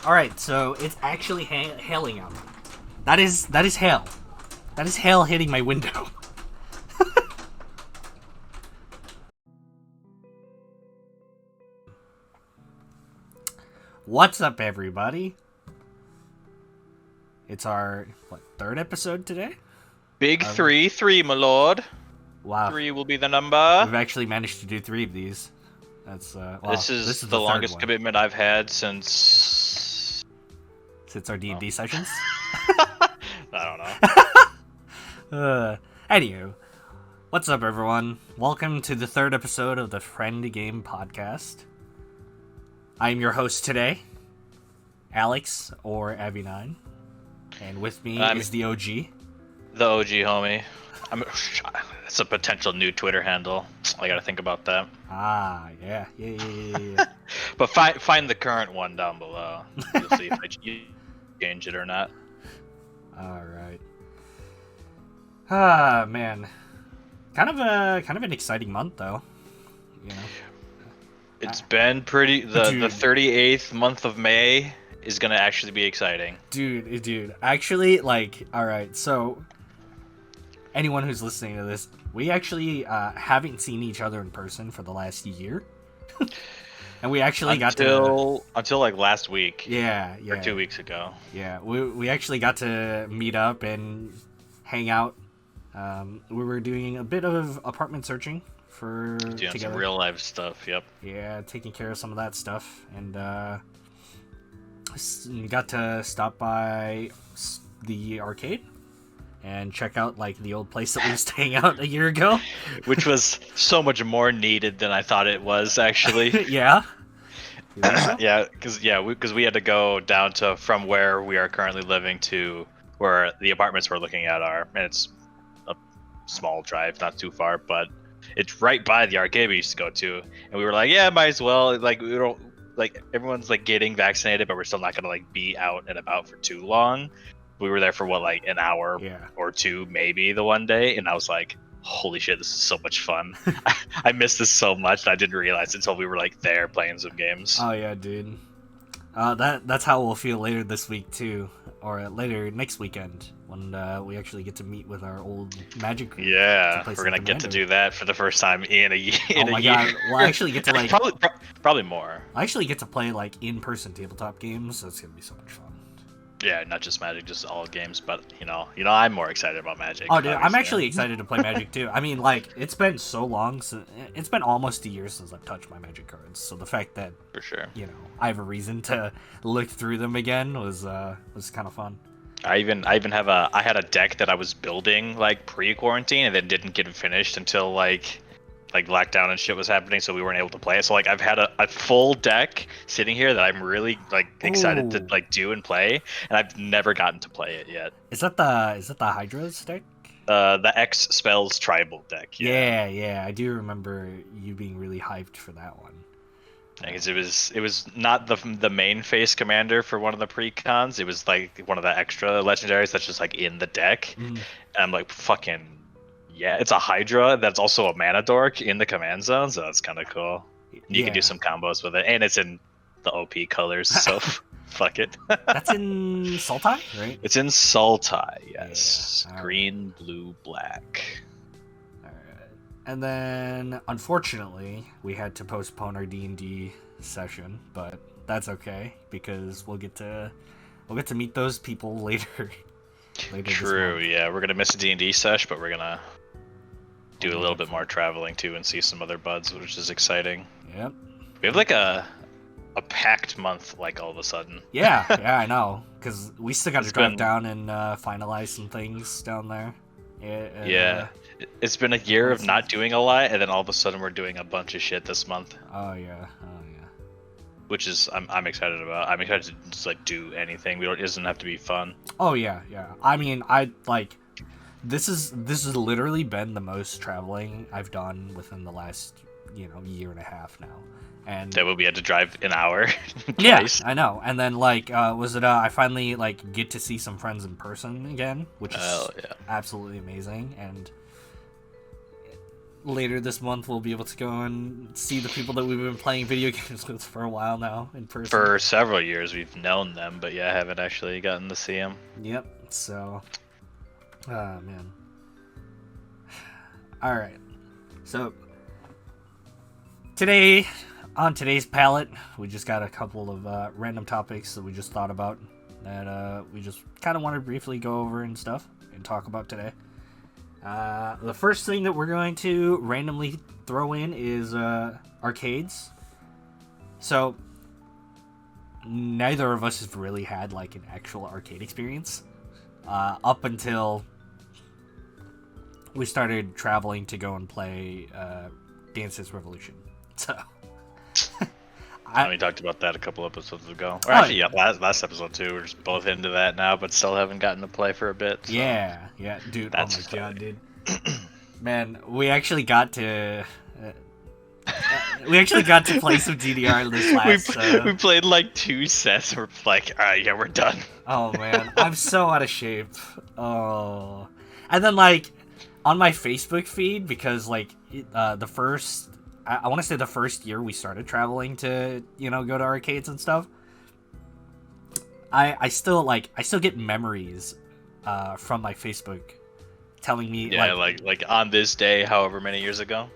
All right, so it's actually hailing out. That is hail. That is hail hitting my window. What's up, everybody? It's our third episode today. Big three, my lord. Wow, 3 will be the number. we've actually managed to do 3 of these. That's this is the longest commitment I've had since our D&D sessions. I don't know. Anywho, what's up, everyone? Welcome to the third episode of the Friendgame podcast. I'm your host today, Alex, or Abby9, and with me is the OG. The OG homie. It's a potential new Twitter handle. I gotta think about that. Ah, yeah. But find the current one down below. You'll see if I change it or not. All right. Ah, man. Kind of an exciting month, though. You know. It's been pretty. The 38th month of May is gonna actually be exciting. Dude. Actually, all right. So, anyone who's listening to this, we actually haven't seen each other in person for the last year, and we actually until like last week. Yeah. Or 2 weeks ago. Yeah, we actually got to meet up and hang out. We were doing a bit of apartment searching for doing some real life stuff. Yep. Yeah, taking care of some of that stuff, and got to stop by the arcade and check out the old place that we used to hang out a year ago, which was so much more needed than I thought it was actually. Yeah. Yeah, because we had to go down to from where we are currently living to where the apartments we're looking at are, and it's a small drive, not too far, but it's right by the arcade we used to go to, and we were like, yeah, might as well. We don't everyone's getting vaccinated, but we're still not gonna be out and about for too long. We were there for an hour or two, maybe the one day, and I was like, holy shit, this is so much fun. I missed this so much, and I didn't realize until we were there playing some games. Oh yeah, dude. That's how we'll feel later this week too, or later next weekend when we actually get to meet with our old Magic group. Yeah, we're gonna get to do that for the first time in a year. Oh my god, we'll actually get to probably more. I actually get to play in-person tabletop games, so it's gonna be so much fun. Yeah, not just Magic, just all games. But I'm more excited about Magic. Oh, dude, I'm actually excited to play Magic too. I mean, it's been so long since it's been almost a year since I've touched my Magic cards. So the fact that for sure, I have a reason to look through them again was kind of fun. I even had a deck that I was building pre-quarantine and then didn't get finished until lockdown and shit was happening, so we weren't able to play it. So I've had a full deck sitting here that I'm really excited to do and play, and I've never gotten to play it yet. Is that the Hydra's deck? The X spells tribal deck. Yeah, I do remember you being really hyped for that one. Because it was not the main face commander for one of the precons. It was one of the extra legendaries that's just in the deck. And I'm like, fucking yeah, it's a Hydra that's also a mana dork in the command zone, so that's kind of cool. You can do some combos with it, and it's in the OP colors, so fuck it. That's in Sultai, right? It's in Sultai, yes. Yeah. Green, blue, black. Alright. And then, unfortunately, we had to postpone our D&D session, but that's okay, because we'll get to meet those people later. True, yeah. We're gonna miss a D&D sesh, but we're gonna do a little bit more traveling too and see some other buds, which is exciting. Yep. We have a packed month all of a sudden. Yeah, I know, because we still got to drive down and finalize some things down there. Yeah. It's been a year of not doing a lot, and then all of a sudden we're doing a bunch of shit this month. Oh yeah. Which is I'm excited about. I'm excited to just do anything. It doesn't have to be fun. Oh yeah. I mean, this is literally been the most traveling I've done within the last year and a half now. And that we had to drive an hour. Yeah, I know. And then I finally get to see some friends in person again, which is absolutely amazing. And later this month we'll be able to go and see the people that we've been playing video games with for a while now in person. For several years we've known them, but yeah, I haven't actually gotten to see them. Yep. So, man. All right. So today, on today's palette, we just got a couple of random topics that we just thought about that we just kind of want to briefly go over and stuff and talk about today. The first thing that we're going to randomly throw in is arcades. So neither of us has really had like an actual arcade experience up until we started traveling to go and play Dance Dance Revolution. So we talked about that a couple episodes ago. Or actually, yeah, last episode too. We're just both into that now, but still haven't gotten to play for a bit. So. Yeah, dude. That's oh my god, dude. Man, we actually got to play some DDR this last. We played like 2 sets. And we're like, all right, yeah, we're done. Oh man, I'm so out of shape. Oh, and then like on my Facebook feed, because like the first. I want to say the first year we started traveling to, go to arcades and stuff. I still get memories from my Facebook telling me like on this day, however many years ago.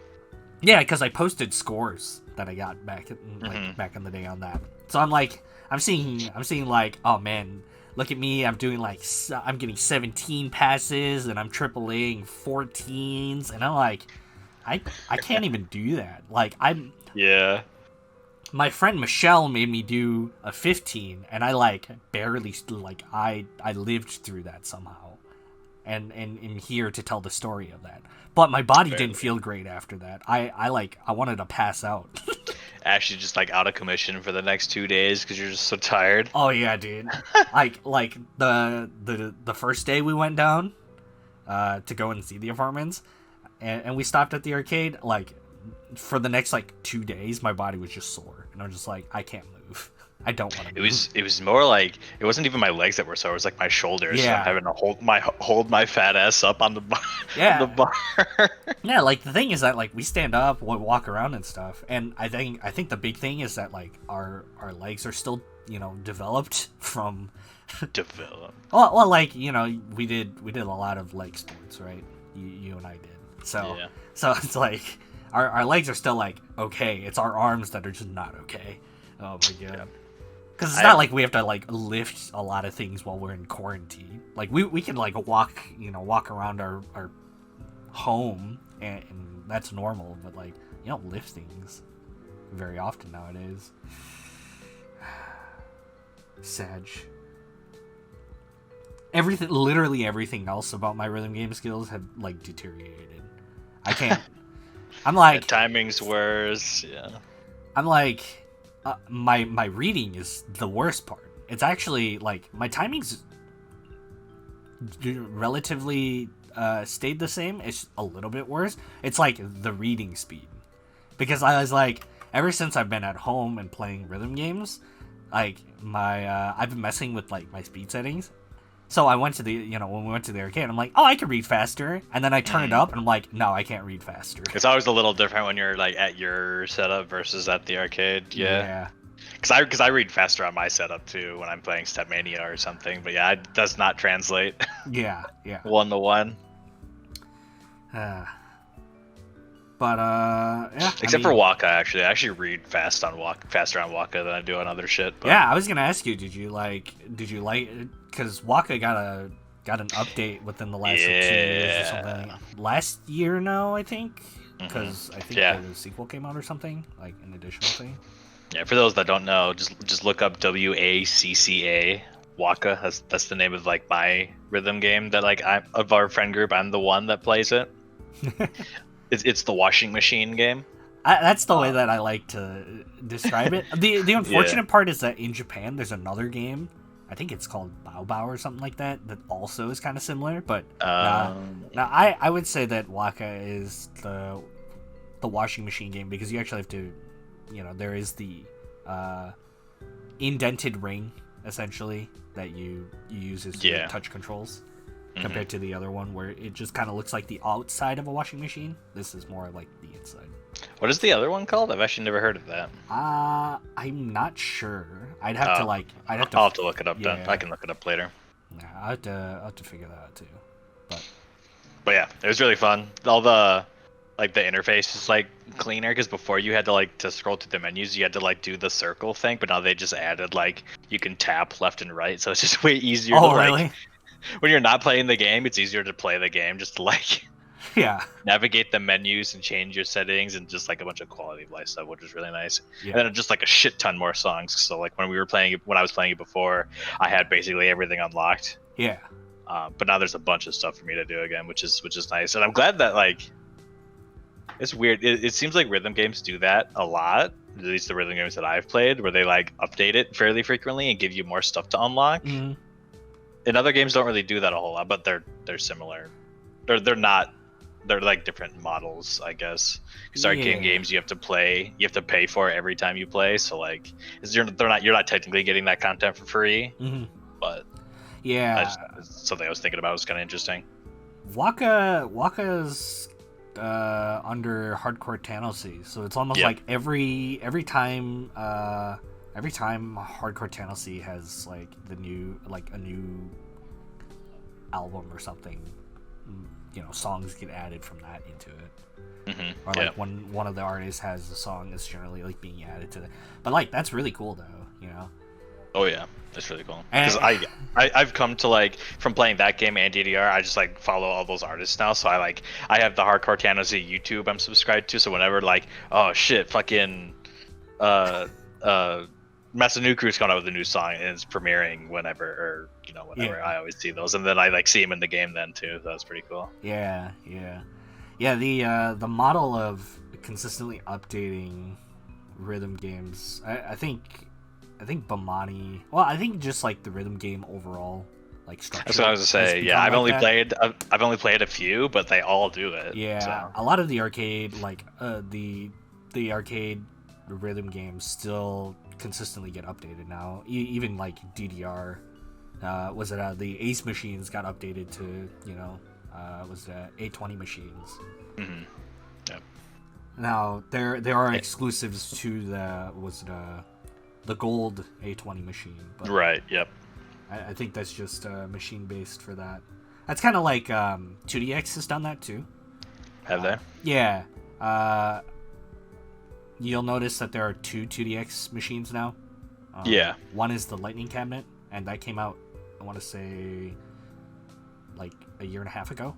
Yeah, because I posted scores that I got back in the day on that. So I'm seeing like, oh man, look at me, I'm getting 17 passes and I'm AAA-ing 14s, and I'm like, I can't even do that. Like Yeah. My friend Michelle made me do a 15, and I barely I lived through that somehow, and am here to tell the story of that. But my body didn't feel great after that. I wanted to pass out. Actually, just out of commission for the next 2 days because you're just so tired. Oh yeah, dude. like the first day we went down to go and see the apartments. And we stopped at the arcade. For the next 2 days, my body was just sore, and I'm just like, I can't move. I don't want to move. It was more like it wasn't even my legs that were sore. It was my shoulders. Yeah. So I'm having to hold my fat ass up on the bar. Yeah. On the bar. Yeah. The thing is that we stand up, we walk around and stuff, and I think the big thing is that our legs are still developed from. Developed. Well, we did a lot of leg sports, right? You and I did. So yeah. So it's our legs are still okay. It's our arms that are just not okay. Oh my god. Because it's not like we have to lift a lot of things while we're in quarantine. We can walk around our home and that's normal, but you don't lift things very often nowadays. Sag. Literally everything else about my rhythm game skills have deteriorated. I can't. I'm timing's worse. Yeah. I'm my reading is the worst part. It's actually my timing's relatively stayed the same. It's a little bit worse. It's the reading speed, because I was ever since I've been at home and playing rhythm games, I've been messing with my speed settings. So I went to the, when we went to the arcade, I'm like, oh, I can read faster. And then I turn it up, and I'm like, no, I can't read faster. It's always a little different when you're at your setup versus at the arcade. Yeah. Because I read faster on my setup too when I'm playing Stepmania or something. But yeah, it does not translate. Yeah. 1-to-1. Yeah. Except for Waka, actually. I actually read faster on Waka than I do on other shit. But... Yeah, I was gonna ask you, did you like? Because Waka got an update within the last 2 years or something. Last year now, I think. Because I think the sequel came out or something, an additional thing. Yeah, for those that don't know, just look up WACCA. Waka. That's the name of my rhythm game that I'm of our friend group. I'm the one that plays it. It's the washing machine game. That's the way that I like to describe it. The unfortunate part is that in Japan there's another game. I think it's called Bao Bao or something like that also is kind of similar. But I would say that Waka is the washing machine game, because you actually have to, there is the indented ring essentially that you use as your touch controls. compared to the other one where it just kind of looks like the outside of a washing machine. This is more like the inside. What is the other one called? I've actually never heard of that. I'm not sure. I'll have to look it up then. I can look it up later. Yeah, I'll have to figure that out too. But yeah, it was really fun. All the interface is like cleaner because before you had to to scroll through the menus, you had to do the circle thing, but now they just added you can tap left and right, so it's just way easier. Oh, really? When you're not playing the game, it's easier to play the game just to yeah, navigate the menus and change your settings and just a bunch of quality of life stuff, which is really nice. Yeah. And then just a shit ton more songs. So when I was playing it before, I had basically everything unlocked. Yeah. But now there's a bunch of stuff for me to do again, which is nice. And I'm glad that it's weird. It seems like rhythm games do that a lot. At least the rhythm games that I've played, where they update it fairly frequently and give you more stuff to unlock. Mm-hmm. And other games don't really do that a whole lot, but they're similar. They're different models, I guess. Because arcade games you have to pay for every time you play. So you're not technically getting that content for free. Mm-hmm. But yeah, something I was thinking about was kind of interesting. Waka's under hardcore Tennessee, so it's almost like every time hardcore Tennessee has a new album or something, songs get added from that into it. Mm-hmm. Or when one of the artists has a song, it's generally being added to it. But that's really cool though, Oh yeah, that's really cool. Because I've come to from playing that game and DDR, I just follow all those artists now. So I have the Hardcore Tennessee YouTube I'm subscribed to. So whenever oh shit, fucking Masanuku's coming out with a new song and it's premiering whenever I always see those, and then I see him in the game then too. So that's pretty cool. Yeah. The model of consistently updating rhythm games, I think Bamani. Well, I think just the rhythm game overall, structure. That's what I was gonna say. Yeah, I've only played a few, but they all do it. Yeah, so. A lot of the arcade, the arcade rhythm games still consistently get updated now. Even DDR, the Ace machines got updated to was the 820 machines. Mm-hmm. Yep. Now there are exclusives to the gold A20 machine. But right, yep. I think that's just machine based for that. That's kind of 2DX has done that too. Have they? Yeah. You'll notice that there are two 2DX machines now. Yeah. One is the Lightning Cabinet, and that came out, I want to say, a year and a half ago.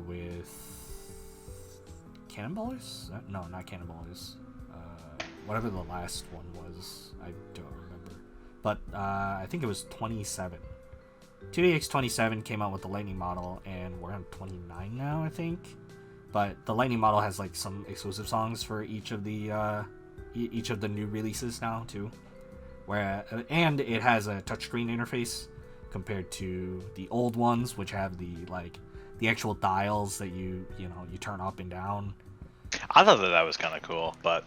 With Cannonballers? No, not Cannonballers. Whatever the last one was, I don't remember. But I think it was 27. 2DX 27 came out with the Lightning model, and we're on 29 now, I think. But the Lightning model has some exclusive songs for each of the new releases now too. And it has a touchscreen interface compared to the old ones, which have the actual dials that you turn up and down. I thought that was kind of cool, but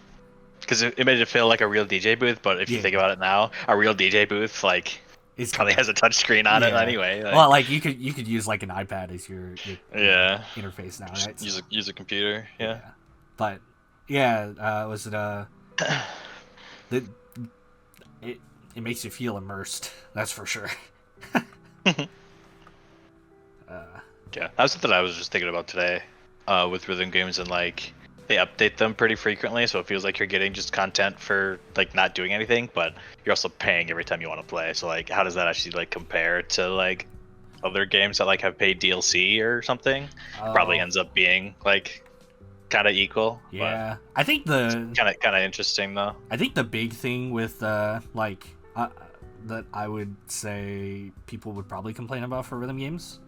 because it made it feel like a real DJ booth. But if you think about it now, a real DJ booth it probably has a touch screen on it anyway. Well, you could use an iPad as your interface now. Right? Use a computer. Yeah. But was it it makes you feel immersed. That's for sure. Yeah, that's something I was just thinking about today with rhythm games, and they update them pretty frequently, so it feels like you're getting just content for not doing anything, but you're also paying every time you want to play. So how does that actually compare to other games that have paid DLC or something? Probably ends up being kind of equal. Yeah, I think the kind of interesting though. I think the big thing with that I would say people would probably complain about for rhythm games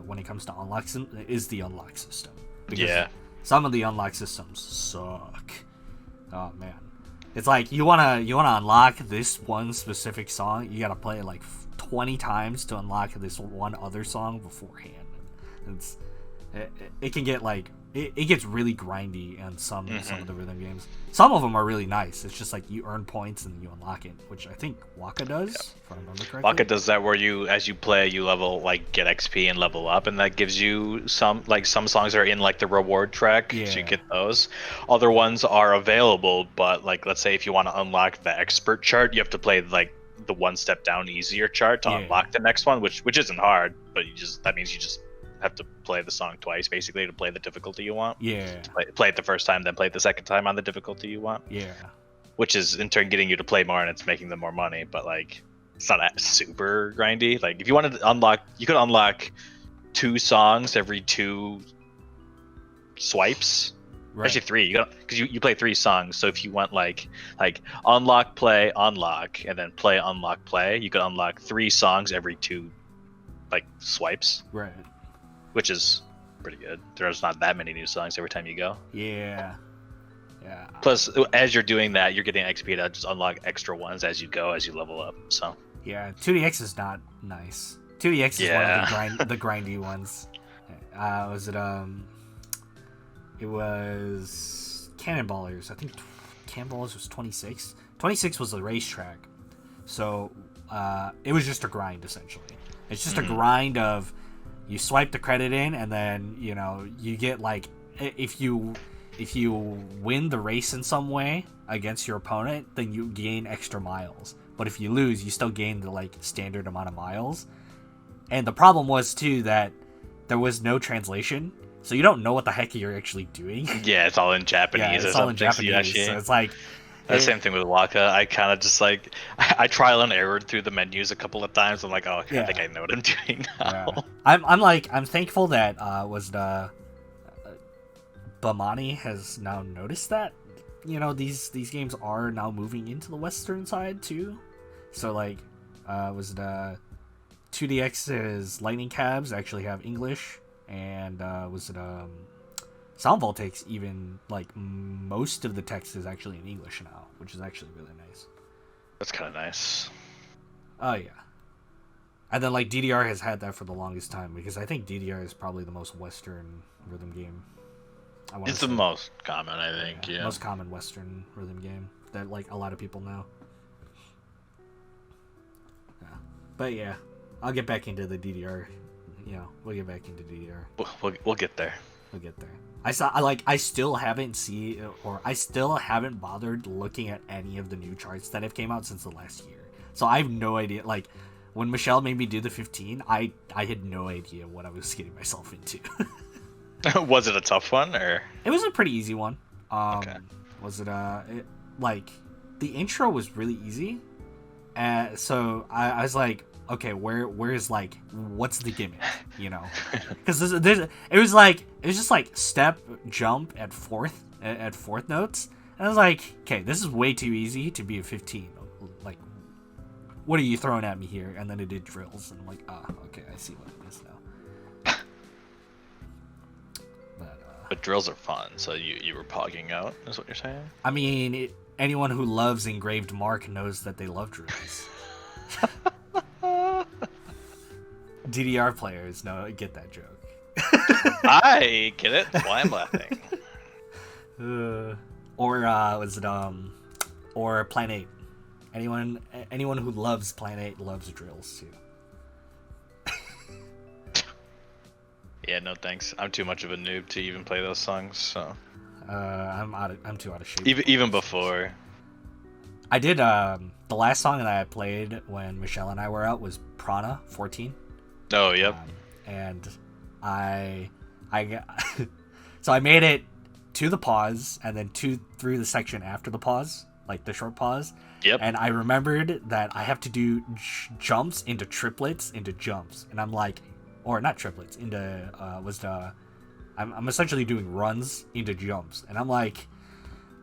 when it comes to unlock is the unlock system. Because some of the unlock systems suck. Oh man, it's you wanna unlock this one specific song, you gotta play it 20 times to unlock this one other song beforehand. It can get it gets really grindy in some of the rhythm games. Some of them are really nice. It's just like you earn points and you unlock it, which I think Waka does, if I remember correctly. Waka does that where you, as you play, you level, like, get XP and level up, and that gives you some songs are in, like, the reward track, so you get those. Other ones are available, but, like, let's say if you want to unlock the expert chart, you have to play, like, the one step down easier chart to unlock the next one, which isn't hard, but that means you just have to play the song twice, basically, to play the difficulty you want. Play it the first time, then play it the second time on the difficulty you want. Which is in turn getting you to play more, and it's making them more money, but like it's not super grindy. Like if you wanted to unlock, you could unlock 2 songs every 2 swipes. Actually 3, because you play 3 songs. So if you want like unlock, play, unlock, and then play, unlock, play, you could unlock 3 songs every 2 like swipes. Right. Which is pretty good. There's not that many new songs every time you go. Yeah. Plus, as you're doing that, you're getting XP to just unlock extra ones as you go, as you level up. So. Yeah, 2DX is not nice. 2DX is one of the grindy ones. It was Cannonballers. I think Cannonballers was 26. 26 was the racetrack. So it was just a grind, essentially. It's just a grind of you swipe the credit in, and then you get like if you win the race in some way against your opponent, then you gain extra miles. But if you lose, you still gain the like standard amount of miles. And the problem was too that there was no translation, so you don't know what the heck you're actually doing. Yeah, it's all in Japanese. Yeah, it's all in Japanese. So it's like. The same thing with Waka. I kind of just like I trial and error through the menus a couple of times. I'm like, I think I know what I'm doing now. Yeah. I'm thankful that Bamani has now noticed that these games are now moving into the Western side too. So like 2DX's Lightning Cabs actually have English, and Sound Voltaic's even like most of the text is actually in English now, which is actually really nice. That's kind of nice. Oh yeah. And then like DDR has had that for the longest time, because I think DDR is probably the most Western rhythm game. It's the most common, I think. Yeah. Most common Western rhythm game that like a lot of people know. Yeah. But yeah, I'll get back into the DDR. We'll get back into DDR. We'll get there. We'll get there. I still haven't bothered looking at any of the new charts that have came out since the last year. So I have no idea. Like when Michelle made me do the 15, I had no idea what I was getting myself into. Was it a tough one, or? It was a pretty easy one. Okay. Was it like the intro was really easy, so I was like, okay, where's like what's the gimmick, because it was just like step jump at fourth notes, and I was like, okay, this is way too easy to be a 15. Like, what are you throwing at me here? And then it did drills, and I'm like, okay, I see what it is now. But drills are fun, so you were pogging out, is what you're saying? I mean, anyone who loves Engraved Mark knows that they love drills. DDR players get that joke. I get it. That's why I'm laughing. Or Plan 8. Anyone who loves Plan 8 loves drills too. Yeah, no thanks. I'm too much of a noob to even play those songs, so. I'm too out of shape. Even before. I did the last song that I played when Michelle and I were out was Prana 14. Oh, yep. And I so I made it to the pause, and then through the section after the pause, like the short pause. Yep. And I remembered that I have to do jumps into triplets into jumps, and I'm like, or not triplets into I'm essentially doing runs into jumps, and I'm like,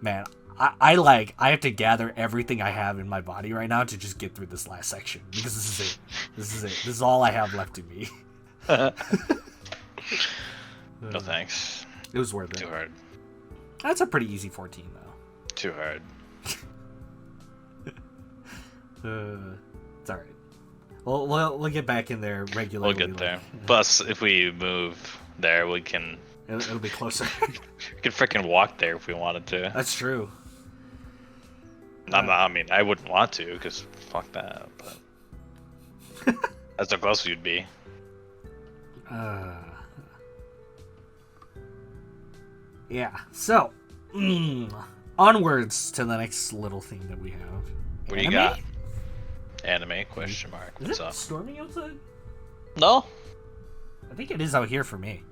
man, I have to gather everything I have in my body right now to just get through this last section, because this is it. This is all I have left in me. No thanks. It was worth it. Too hard. That's a pretty easy 14 though. Too hard. It's alright. We'll get back in there regularly. We'll get there. Plus, if we move there, we can It'll be closer. We could freaking walk there if we wanted to. That's true. I mean, I wouldn't want to, because fuck that, but... That's how close you'd be. Yeah, so... onwards to the next little thing that we have. What do you got? Anime, question mark. Is What's it up? storming outside? No. I think it is out here for me.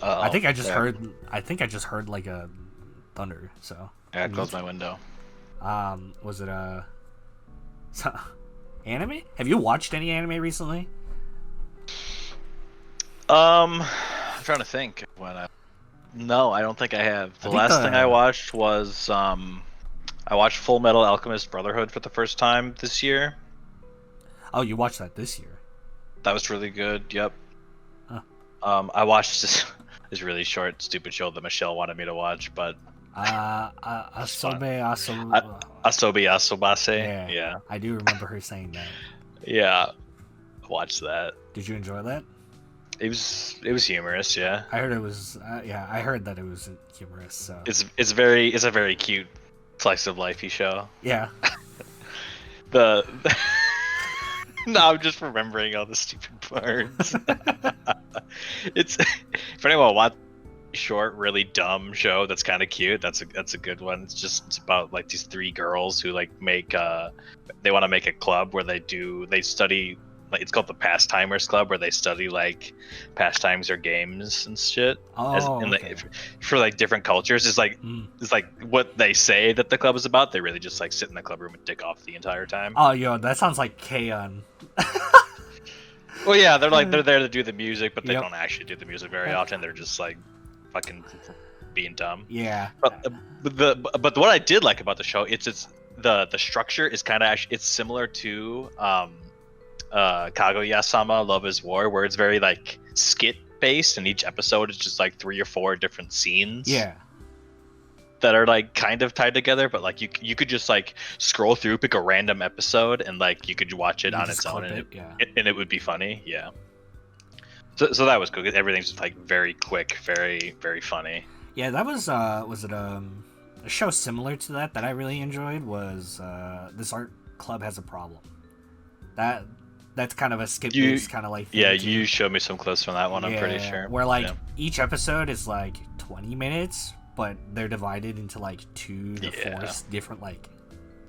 Uh-oh. I think I just heard like a thunder, so... Yeah, I closed my window. Was it anime? Have you watched any anime recently? I'm trying to think No, I don't think I have. The last thing I watched was I watched Full Metal Alchemist Brotherhood for the first time this year. Oh, you watched that this year? That was really good. Yep. Huh. I watched this really short, stupid show that Michelle wanted me to watch, but Asobi Asobase. Yeah. I do remember her saying that. Yeah. Watch that. Did you enjoy that? It was humorous, yeah. I heard it was I heard that it was humorous, so It's a very cute slice of lifey show. yeah. No, I'm just remembering all the stupid parts. It's if anyone wants a short, really dumb show that's kind of cute, that's a good one. It's about like these three girls who like make they want to make a club where they study, like, it's called the Pastimers Club, where they study like pastimes or games and shit. Okay. For like different cultures, it's like what they say that the club is about. They really just like sit in the club room and dick off the entire time. Oh, yo, that sounds like K-On! Well, yeah, they're there to do the music, but they Yep. don't actually do the music very often. They're just like fucking being dumb. Yeah. But what I did like about the show, it's the structure is kind of it's similar to Kaguya-sama Love is War, where it's very like skit based, and each episode is just like 3 or 4 different scenes. Yeah. That are like kind of tied together, but like you could just like scroll through, pick a random episode, and like you could watch it on its own, and it would be funny. Yeah. So that was good. Everything's just like very quick, very very funny. Yeah, that was it a show similar to that I really enjoyed was This Art Club Has a Problem. That's kind of a skip based kind of like thing. Yeah, you showed me some clips from that one. I'm pretty sure. Where like each episode is like 20 minutes, but they're divided into like 2 to 4 different like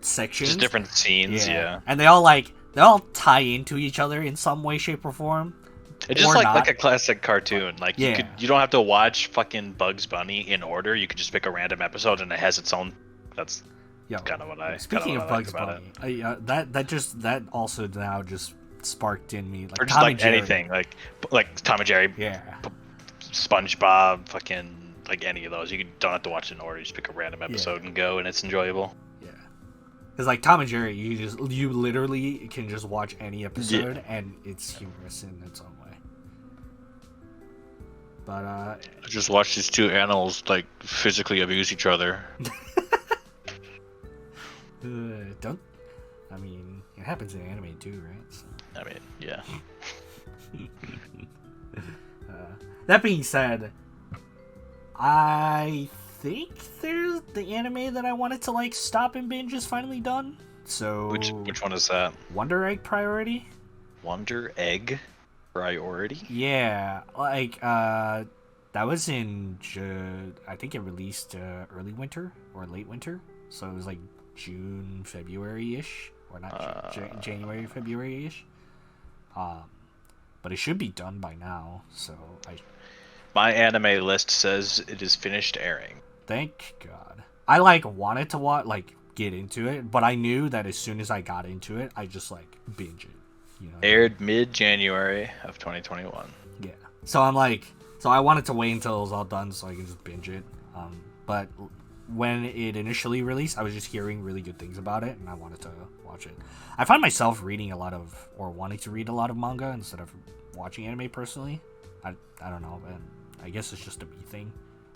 sections, just different scenes. Yeah. And they all tie into each other in some way, shape, or form. It's just like a classic cartoon. Like you don't have to watch fucking Bugs Bunny in order. You could just pick a random episode and it has its own. That's kind of what I. Speaking of Bugs Bunny, that also now just sparked in me like or just Tom like and Jerry. anything like Tom and Jerry. Yeah. SpongeBob, fucking like any of those. You don't have to watch it in order. You just pick a random episode and go, and it's enjoyable. Yeah. Because like Tom and Jerry, you literally can just watch any episode and it's humorous in its own way. But I just watch these 2 animals like physically abuse each other. I mean, it happens in anime too, right? So. I mean, yeah. That being said, I think there's the anime that I wanted to like stop and binge is finally done. So which one is that? Wonder Egg Priority. Wonder Egg Priority? Yeah, like that was in I think it released early winter or late winter, so it was like June, February-ish, or not January, February-ish. But it should be done by now, so My anime list says it is finished airing. Thank God. I like wanted to get into it, but I knew that as soon as I got into it, I just like binge it. You know. Aired mid-January of 2021. Yeah. So I wanted to wait until it was all done so I can just binge it. But when it initially released, I was just hearing really good things about it, and I wanted to watch it. I find myself wanting to read a lot of manga instead of watching anime personally. I don't know, but I guess it's just a me thing.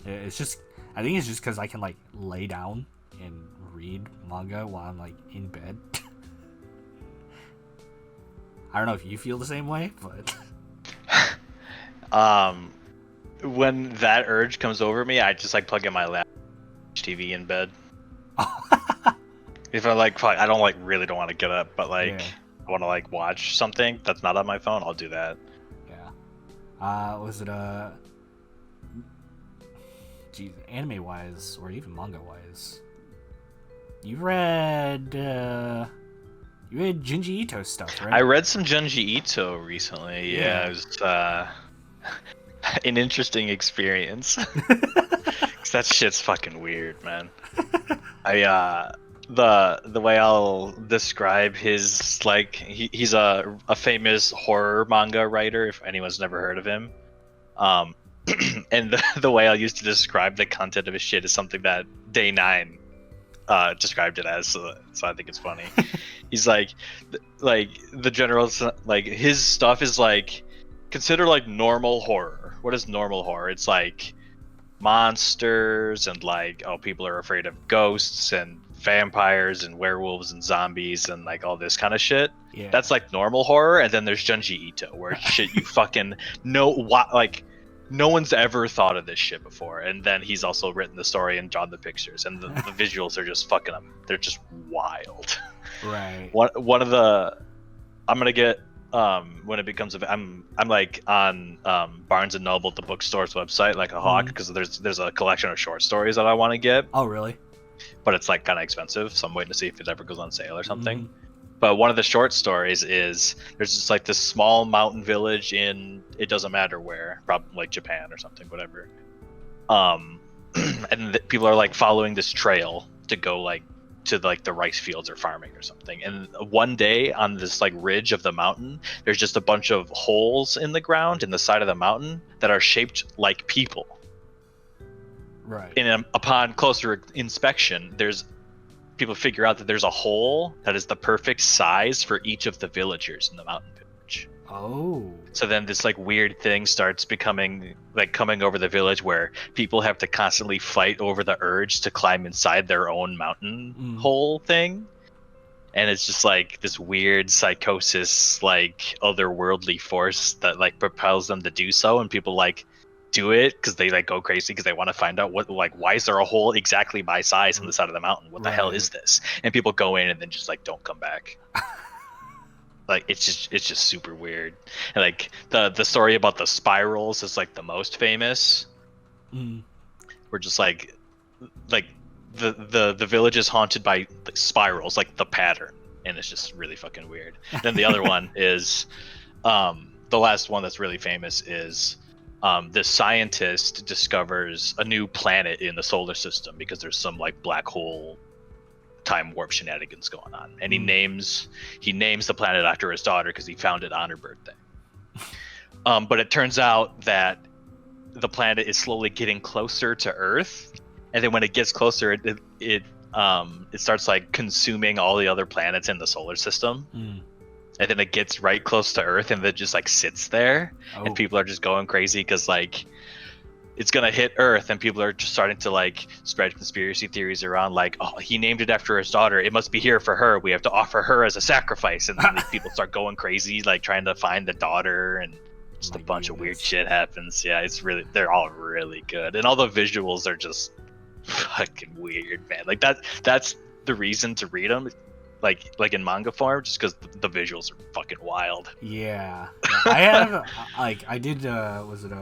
I think it's just because I can like lay down and read manga while I'm like in bed. I don't know if you feel the same way, but when that urge comes over me, I just like plug in my laptop, TV in bed. If I like, I don't like really don't want to get up, but like I want to like watch something that's not on my phone, I'll do that. Yeah. Was it anime wise or even manga wise? You read Junji Ito stuff, right? I read some Junji Ito recently. Yeah, it was an interesting experience. 'Cause that shit's fucking weird, man. The way I'll describe his he's a famous horror manga writer if anyone's never heard of him. And the way I'll use to describe the content of his shit is something that Day 9 described it as, so I think it's funny. He's like the general, like his stuff is like, consider like normal horror. What is normal horror? It's like monsters and like, oh, people are afraid of ghosts and vampires and werewolves and zombies and like all this kind of shit. Yeah. That's like normal horror. And then there's Junji Ito, where shit you fucking know what, like no one's ever thought of this shit before. And then he's also written the story and drawn the pictures, and the visuals are just fucking them. They're just wild. Right. One of the, I'm gonna get when it becomes I'm like on Barnes and Noble, the bookstore's website, like a hawk, because there's a collection of short stories that I want to get. Oh, really? But it's like kind of expensive, so I'm waiting to see if it ever goes on sale or something. But one of the short stories is there's just like this small mountain village in, it doesn't matter where, probably like Japan or something, whatever. And people are like following this trail to go like to like the rice fields or farming or something. And one day on this like ridge of the mountain, there's just a bunch of holes in the ground in the side of the mountain that are shaped like people. Right. And upon closer inspection, people figure out that there's a hole that is the perfect size for each of the villagers in the mountain village. Oh. So then this like weird thing starts becoming like coming over the village, where people have to constantly fight over the urge to climb inside their own mountain hole thing. And it's just like this weird psychosis, like otherworldly force that like propels them to do so. And people like do it because they like go crazy because they want to find out what, like, why is there a hole exactly my size on the side of the mountain? What the hell is this? And people go in and then just like don't come back. Like it's just super weird. And like the story about the spirals is like the most famous. We're just like the village is haunted by spirals, like the pattern, and it's just really fucking weird. Then the other one is the last one that's really famous is this scientist discovers a new planet in the solar system because there's some like black hole time warp shenanigans going on, and he names the planet after his daughter because he found it on her birthday. But it turns out that the planet is slowly getting closer to Earth, and then when it gets closer, it starts like consuming all the other planets in the solar system. And then it gets right close to Earth, and it just like sits there, and people are just going crazy because like it's gonna hit Earth, and people are just starting to like spread conspiracy theories around, like, oh, he named it after his daughter, it must be here for her, we have to offer her as a sacrifice. And then people start going crazy, like trying to find the daughter, and just a bunch of weird shit happens. Yeah, they're all really good, and all the visuals are just fucking weird, man. Like that's the reason to read them, like in manga form, just because the visuals are fucking wild. Yeah. I have I did was it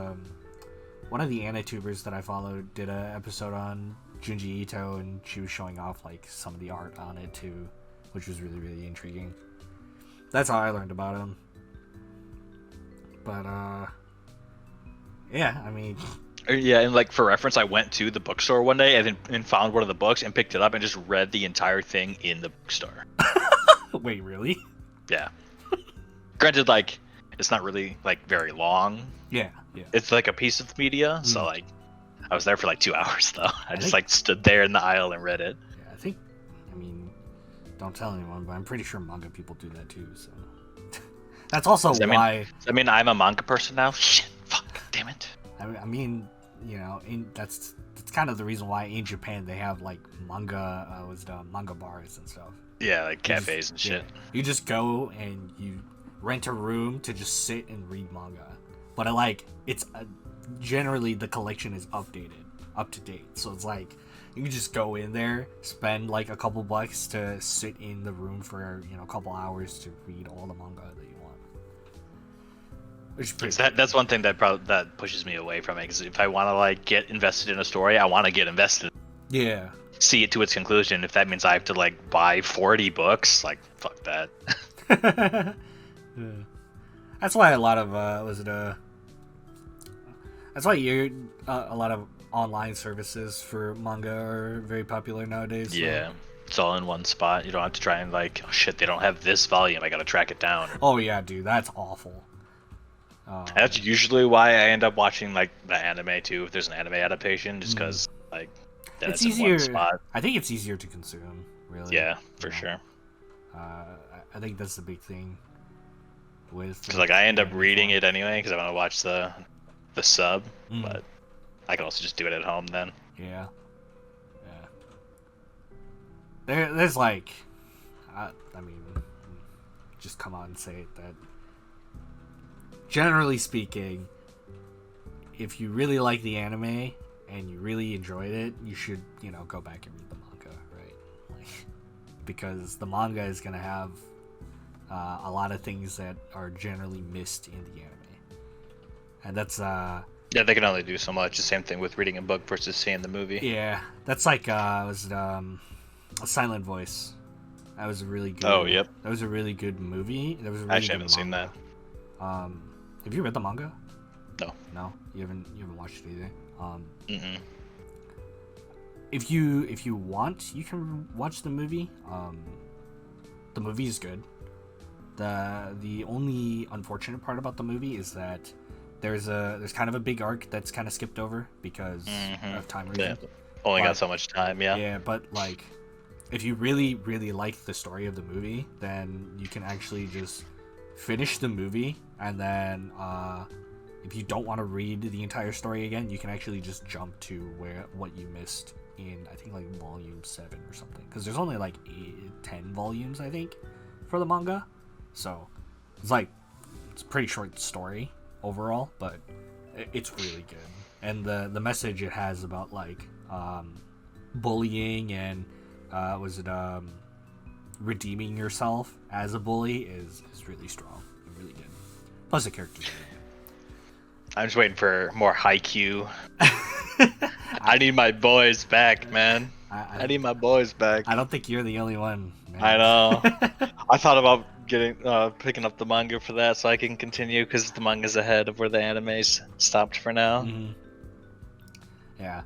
one of the Anitubers that I followed did an episode on Junji Ito, and she was showing off like some of the art on it too, which was really, really intriguing. That's how I learned about him. But yeah, I mean, yeah, and like for reference, I went to the bookstore one day and found one of the books and picked it up and just read the entire thing in the bookstore. Wait, really? Yeah. Granted, like it's not really like very long. Yeah. It's like a piece of media, so like I was there for like 2 hours though. I just like stood there in the aisle and read it. Yeah, I mean, don't tell anyone, but I'm pretty sure manga people do that too. So that's also why. I mean, I'm a manga person now. Shit, fuck, damn it. I mean, you know, that's kind of the reason why in Japan they have like manga manga bars and stuff. Yeah, like cafes and shit. Yeah, you just go and you rent a room to just sit and read manga, but it's generally the collection is up to date. So it's like you can just go in there, spend like a couple bucks to sit in the room for a couple hours to read all the manga that you want. Which is pretty that's one thing that pushes me away from it. Because if I want to like get invested in a story, I want to get invested. Yeah. See it to its conclusion. If that means I have to like buy 40 books, like fuck that. Yeah. That's why a lot of that's why a lot of online services for manga are very popular nowadays. So. Yeah, it's all in one spot. You don't have to try and like, oh shit, they don't have this volume. I gotta track it down. Oh yeah, dude, that's awful. That's usually why I end up watching like the anime too. If there's an anime adaptation, just because like it's easier. In one spot. I think it's easier to consume. Really. Yeah, for sure. I think that's the big thing. Because like I end up reading it anyway because I want to watch the sub, but I can also just do it at home then. Yeah. There's like, I mean, just come out and say it that. Generally speaking, if you really like the anime and you really enjoyed it, you should go back and read the manga, right? Like, because the manga is gonna have a lot of things that are generally missed in the anime, and that's yeah, they can only do so much. The same thing with reading a book versus seeing the movie. Yeah, that's like was it A Silent Voice? That was a really good. Oh, yep. That was a really good movie. That was a really actually haven't seen that. Have you read the manga? No. No, you haven't watched it either. Mm-mm. If you want, you can watch the movie. The movie is good. The only unfortunate part about the movie is that there's kind of a big arc that's kind of skipped over because of time reasons. Yeah. Only got so much time, yeah. Yeah, but like, if you really, really like the story of the movie, then you can actually just finish the movie, and then if you don't want to read the entire story again, you can actually just jump to what you missed in, I think, like volume 7 or something, because there's only like 10 volumes, I think, for the manga. So it's a pretty short story overall, but it's really good. And the message it has about like bullying and redeeming yourself as a bully is really strong and really good. Plus the characters are really good. I'm just waiting for more Haikyuu. I need my boys back, man. I need my boys back. I don't think you're the only one, man. I know. I thought about picking up the manga for that so I can continue because the manga's ahead of where the anime's stopped for now. Mm-hmm. Yeah.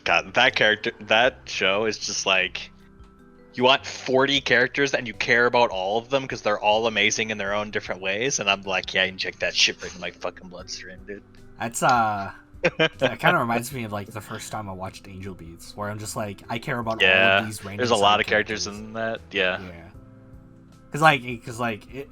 God, that show is just like, you want 40 characters and you care about all of them because they're all amazing in their own different ways, and I'm like, yeah, inject that shit right in my fucking bloodstream, dude. That's that kind of reminds me of like the first time I watched Angel Beats, where I'm just like, I care about all of these random. There's a lot of characters in that, yeah. Because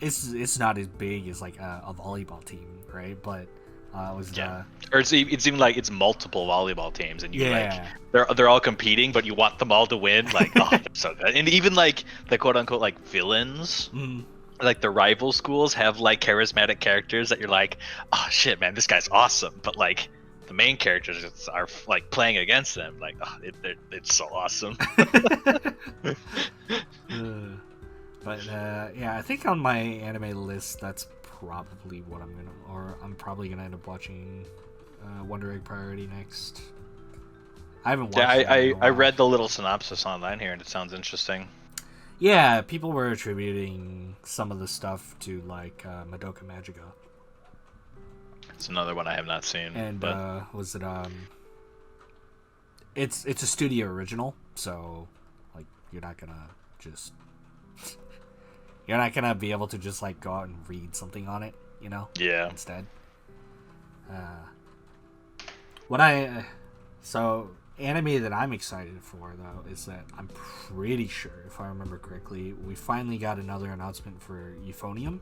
it's not as big as like a volleyball team, right? But or it's even like it's multiple volleyball teams, and like they're all competing, but you want them all to win. Like, oh, they're so good. And even like the quote unquote like villains, like the rival schools have like charismatic characters that you're like, oh shit, man, this guy's awesome. But like the main characters are like playing against them, like, oh, it's so awesome. But yeah, I think on my anime list, that's probably what I'm probably gonna end up watching Wonder Egg Priority next. I haven't watched it. I read the little synopsis online here, and it sounds interesting. Yeah, people were attributing some of the stuff to like Madoka Magica. It's another one I have not seen. And but... was it it's a studio original, so like you're not gonna be able to just like go out and read something on it, Yeah. Instead. So anime that I'm excited for though is that I'm pretty sure, if I remember correctly, we finally got another announcement for Euphonium.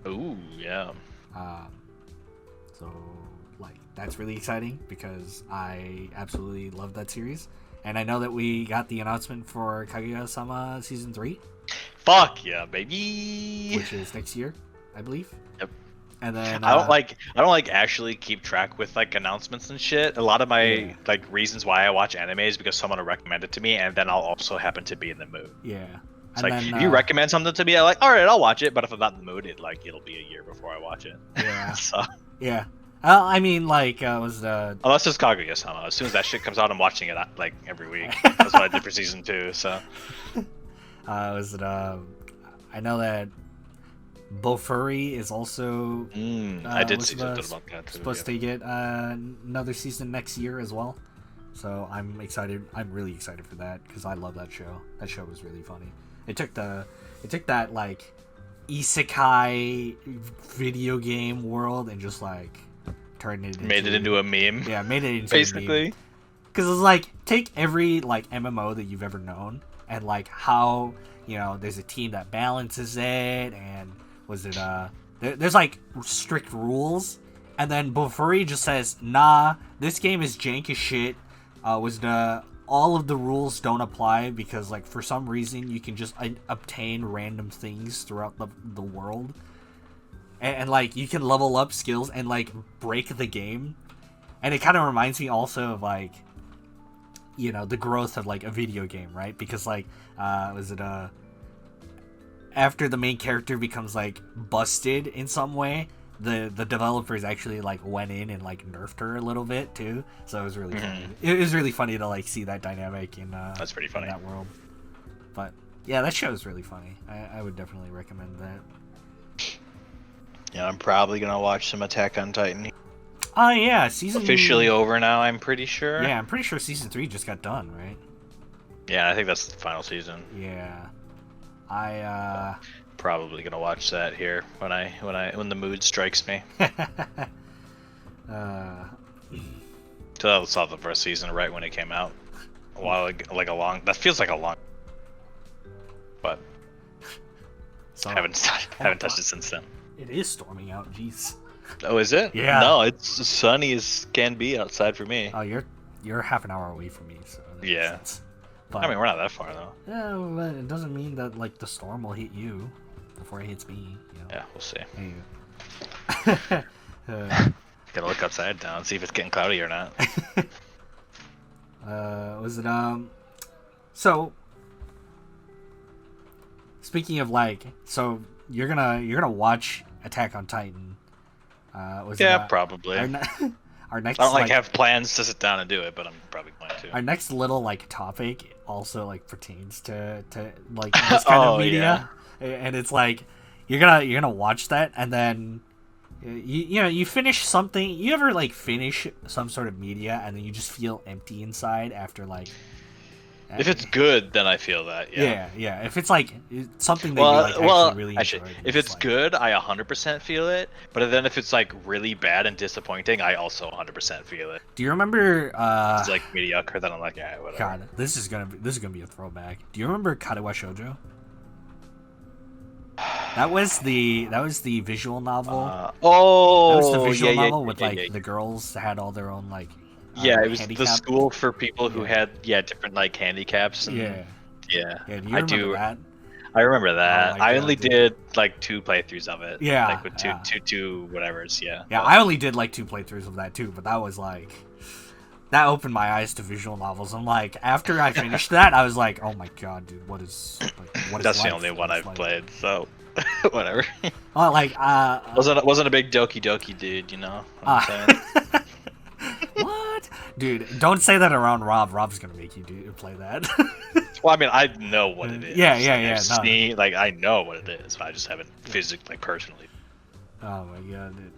Ooh, yeah. So like that's really exciting because I absolutely love that series, and I know that we got the announcement for Kaguya-sama season 3. Fuck yeah, baby! Which is next year, I believe. Yep. And then I don't like actually keep track with like announcements and shit. A lot of my like reasons why I watch anime is because someone will recommend it to me, and then I'll also happen to be in the mood. Yeah. It's and like then, if you recommend something to me, I'm like, all right, I'll watch it. But if I'm not in the mood, it'll be a year before I watch it. Yeah. So yeah. I mean, like, was the unless it's Kaguya-sama. As soon as that shit comes out, I'm watching it like every week. That's what I did for season 2. So was it I know that Bofuri is also I did see something about that too, supposed to get another season next year as well. So I'm excited. I'm really excited for that because I love that show. That show was really funny. It took that like isekai video game world and just like turned it into a meme. Yeah, made it into basically. A meme. Because it's like take every like MMO that you've ever known and like how there's a team that balances it and there's like strict rules, and then Bofuri just says, nah, this game is jank as shit. All of the rules don't apply because like for some reason you can just obtain random things throughout the world, and like you can level up skills and like break the game, and it kind of reminds me also of like the growth of like a video game, right? Because like after the main character becomes like busted in some way, the developers actually like went in and like nerfed her a little bit too. So it was really funny. It was really funny to like see that dynamic in that's pretty funny in that world. But yeah, that show is really funny. I would definitely recommend that. Yeah, I'm probably gonna watch some Attack on Titan. Oh yeah, season officially over now. I'm pretty sure. Yeah, I'm pretty sure season 3 just got done, right? Yeah, I think that's the final season. Yeah. I probably gonna watch that here when the mood strikes me. So I saw the first season right when it came out a while ago, that feels like a long, but so, haven't touched it since then. It is storming out, jeez. Oh, is it? Yeah. No, it's as sunny as can be outside for me. Oh, you're half an hour away from me, so yeah. But, I mean, we're not that far though. Yeah, but it doesn't mean that like the storm will hit you before it hits me. Yeah, we'll see. Hey. Gotta look upside down, see if it's getting cloudy or not. Was it So, speaking of like, so you're gonna watch Attack on Titan? Probably. Our next, I don't have plans to sit down and do it, but I'm probably going to. Our next little like topic also like pertains to like this kind of media, and it's like you're gonna watch that, and then you finish something. You ever like finish some sort of media, and then you just feel empty inside after like. If it's good, then I feel that. Yeah. If it's like something that you like really enjoy, if it's good, I 100% feel it. But then if it's like really bad and disappointing, I also 100% feel it. Do you remember? It's like mediocre. Then I'm like, yeah, whatever. God, this is gonna be a throwback. Do you remember Katawa Shoujo? That was the visual novel. That was the visual novel with the girls that had all their own like. It was the school for people who had different like handicaps. And, yeah. Do you remember that? I remember that. I only did like 2 playthroughs of it. Yeah. Like with two whatevers. Yeah. Yeah, I only did like 2 playthroughs of that too, but that was like that opened my eyes to visual novels. I'm like, after I finished that, I was like, oh my god, dude, what is That's the only one I've played, so whatever. Well, like wasn't a big Doki Doki dude, you know what I'm saying? What? Dude, don't say that around Rob. Rob's gonna make you play that. Well, I mean, I know what it is. Yeah. I know what it is, but I just haven't physically, personally. Oh my god, dude.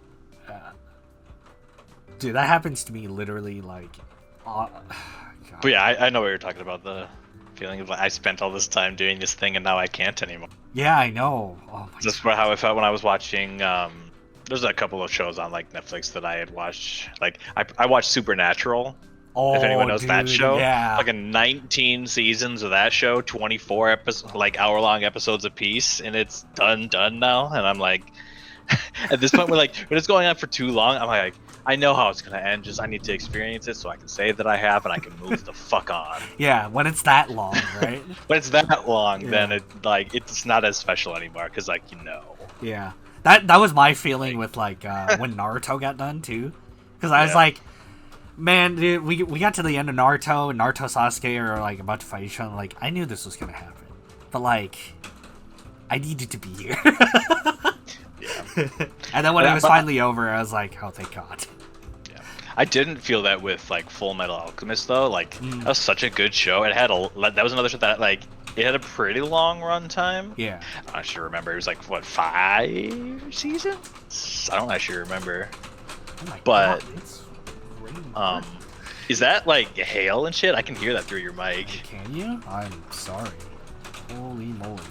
Dude, that happens to me literally like. God. But yeah, I know what you're talking about. The feeling of like I spent all this time doing this thing and now I can't anymore. Yeah, I know. Oh my That's how I felt when I was watching. There's a couple of shows on like Netflix that I had watched. Like I watched Supernatural. Oh, if anyone knows that show, yeah. Like 19 seasons of that show, 24 like hour-long episodes a piece, and it's done now. And I'm like, at this point, when it's going on for too long, I'm like, I know how it's gonna end. Just I need to experience it so I can say that I have, and I can move the fuck on. Yeah, when it's that long, right? When it's that long, then it's not as special anymore because Yeah. That was my feeling with like when Naruto got done too, because I was like, man, dude, we got to the end of Naruto, and Naruto Sasuke are like about to fight each other. Like, I knew this was gonna happen, but like, I needed to be here. And then when it was finally over, I was like, oh, thank God. Yeah. I didn't feel that with like Full Metal Alchemist though. Like that was such a good show. It had that was another show that like it had a pretty long run time. Yeah. I don't actually remember. It was like what 5 seasons? I don't actually remember. Oh my but God, it's is that like hail and shit? I can hear that through your mic. Can you? I'm sorry. Holy moly.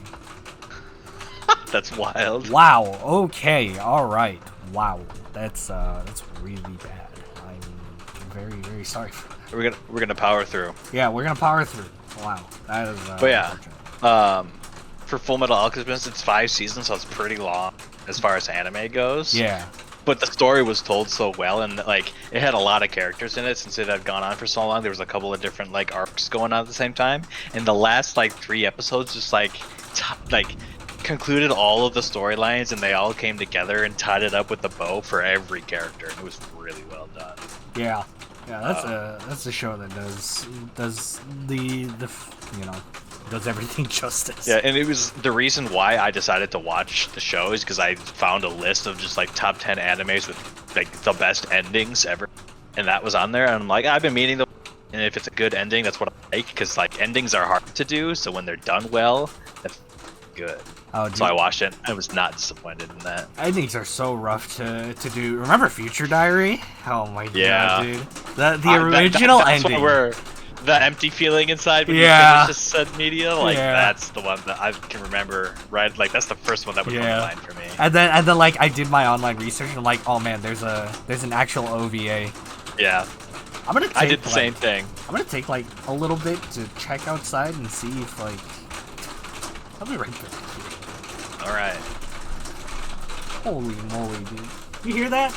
That's wild. Wow. Okay. All right. Wow. That's really bad. I'm very, very sorry for that. We're gonna power through. Yeah, we're gonna power through. Wow. That is. But yeah. For Full Metal Alchemist, it's 5 seasons, so it's pretty long as far as anime goes. Yeah. But the story was told so well, and like it had a lot of characters in it since it had gone on for so long. There was a couple of different like arcs going on at the same time, and the last like 3 episodes just like concluded all of the storylines, and they all came together and tied it up with the bow for every character, and it was really well done. Yeah. Yeah, that's a show that does the does everything justice. Yeah, and it was the reason why I decided to watch the show is because I found a list of just like top 10 animes with like the best endings ever, and that was on there. And I'm like, I've been meaning to, and if it's a good ending, that's what I like, because like endings are hard to do, so when they're done well, that's good. Oh, dude. So I watched it. I was not disappointed in that. Endings are so rough to do. Remember Future Diary? Oh my God, dude. The original that's ending. Where the empty feeling inside when you finish the said media, like that's the one that I can remember. Right, like that's the first one that would come to mind for me. And then like I did my online research and I'm like, oh man, there's an actual OVA. Yeah. I did the same thing. I'm gonna take like a little bit to check outside and see if like. I'll be right there. All right. Holy moly, dude! You hear that?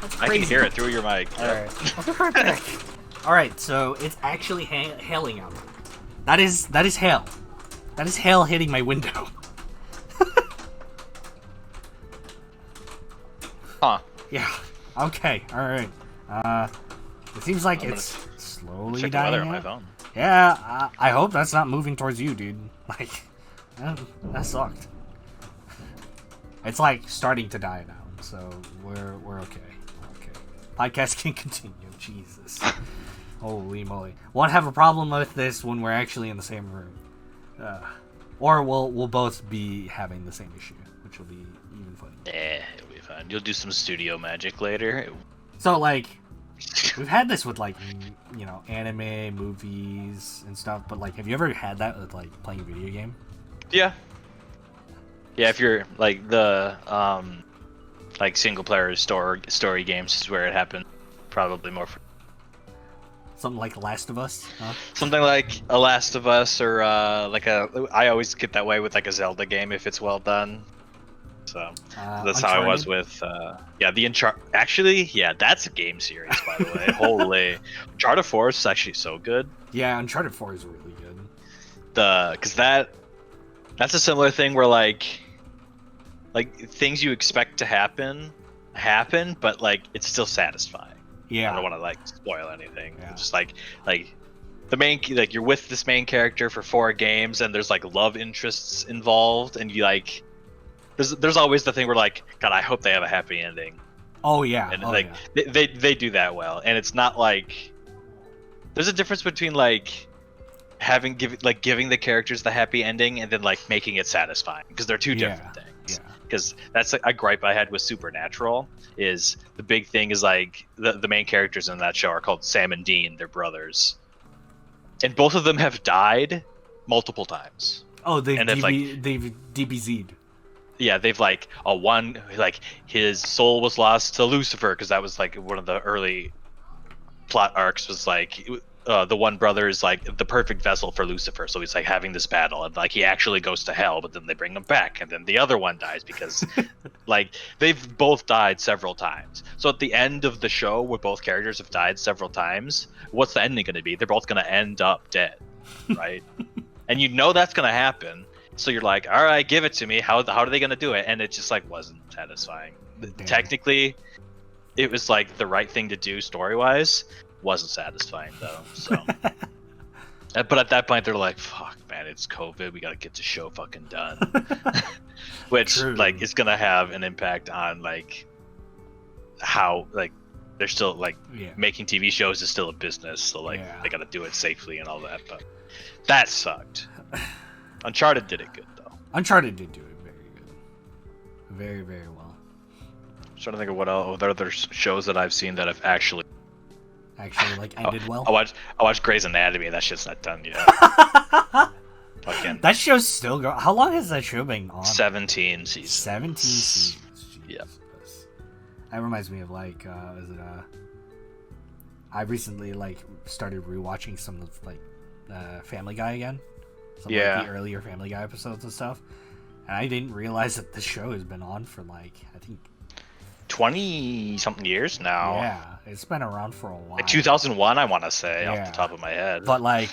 That's crazy. I can hear it through your mic. All right. I'll be right back. All right. So it's actually hailing out. That is hail. That is hail hitting my window. Huh. Yeah. Okay. All right. It seems like it's slowly check the dying weather on out. my phone. Yeah. I hope that's not moving towards you, dude. Like, that sucked. It's like starting to die now, so we're okay. Okay. Podcast can continue. Jesus. Holy moly. Won't have a problem with this when we're actually in the same room. Or we'll both be having the same issue, which will be even funny. It'll be fine. You'll do some studio magic later. So like we've had this with like anime, movies and stuff, but like have you ever had that with like playing a video game? Yeah. Yeah, if you're like the like single player story games is where it happened, probably more for Something like Last of Us, huh? something like a Last of Us or I always get that way with like a Zelda game if it's well done. So that's how I was with the Uncharted. Actually, yeah, that's a game series by the way. Holy, Uncharted 4 is actually so good. Yeah, Uncharted 4 is really good. Because that's a similar thing where like things you expect to happen, but like it's still satisfying. Yeah. I don't want to like spoil anything. Yeah. It's just like the main you're with this main character for 4 games and there's like love interests involved and you like there's always the thing where like God, I hope they have a happy ending. Oh yeah. And they do that well, and it's not like there's a difference between like giving the characters the happy ending and then like making it satisfying, because they're two different things. Yeah. Because that's a gripe I had with Supernatural. Is the big thing is like the main characters in that show are called Sam and Dean. They're brothers, and both of them have died multiple times. Oh, they've DBZ'd. Yeah, they've like his soul was lost to Lucifer, because that was like one of the early plot arcs. Was like the one brother is like the perfect vessel for Lucifer, so he's like having this battle, and like he actually goes to hell, but then they bring him back, and then the other one dies because like they've both died several times. So at the end of the show, where both characters have died several times, what's the ending going to be? They're both going to end up dead, right? And you know that's going to happen, So you're like, all right, give it to me. How are they gonna do it? And it just like wasn't satisfying. Damn. Technically, it was like the right thing to do story wise. Wasn't satisfying though. So, but at that point they're like, fuck, man, it's COVID. We gotta get the show fucking done. Which True. like is gonna have an impact on like how like they're still like making TV shows is still a business. So like they gotta do it safely and all that. But that sucked. Uncharted did it good though. Uncharted did do it very good, very very well. I'm trying to think of what other shows that I've seen that have actually like ended well. I watched Grey's Anatomy. And that shit's not done yet. Fucking that show's still going. How long has that show been on? 17 seasons. 17 seasons. Yeah. That reminds me of like, I recently like started rewatching some of like Family Guy again. Some of like, the earlier Family Guy episodes and stuff. And I didn't realize that the show has been on for like, I think 20 something years now. Yeah, it's been around for a while. Like 2001, I want to say, off the top of my head. But like,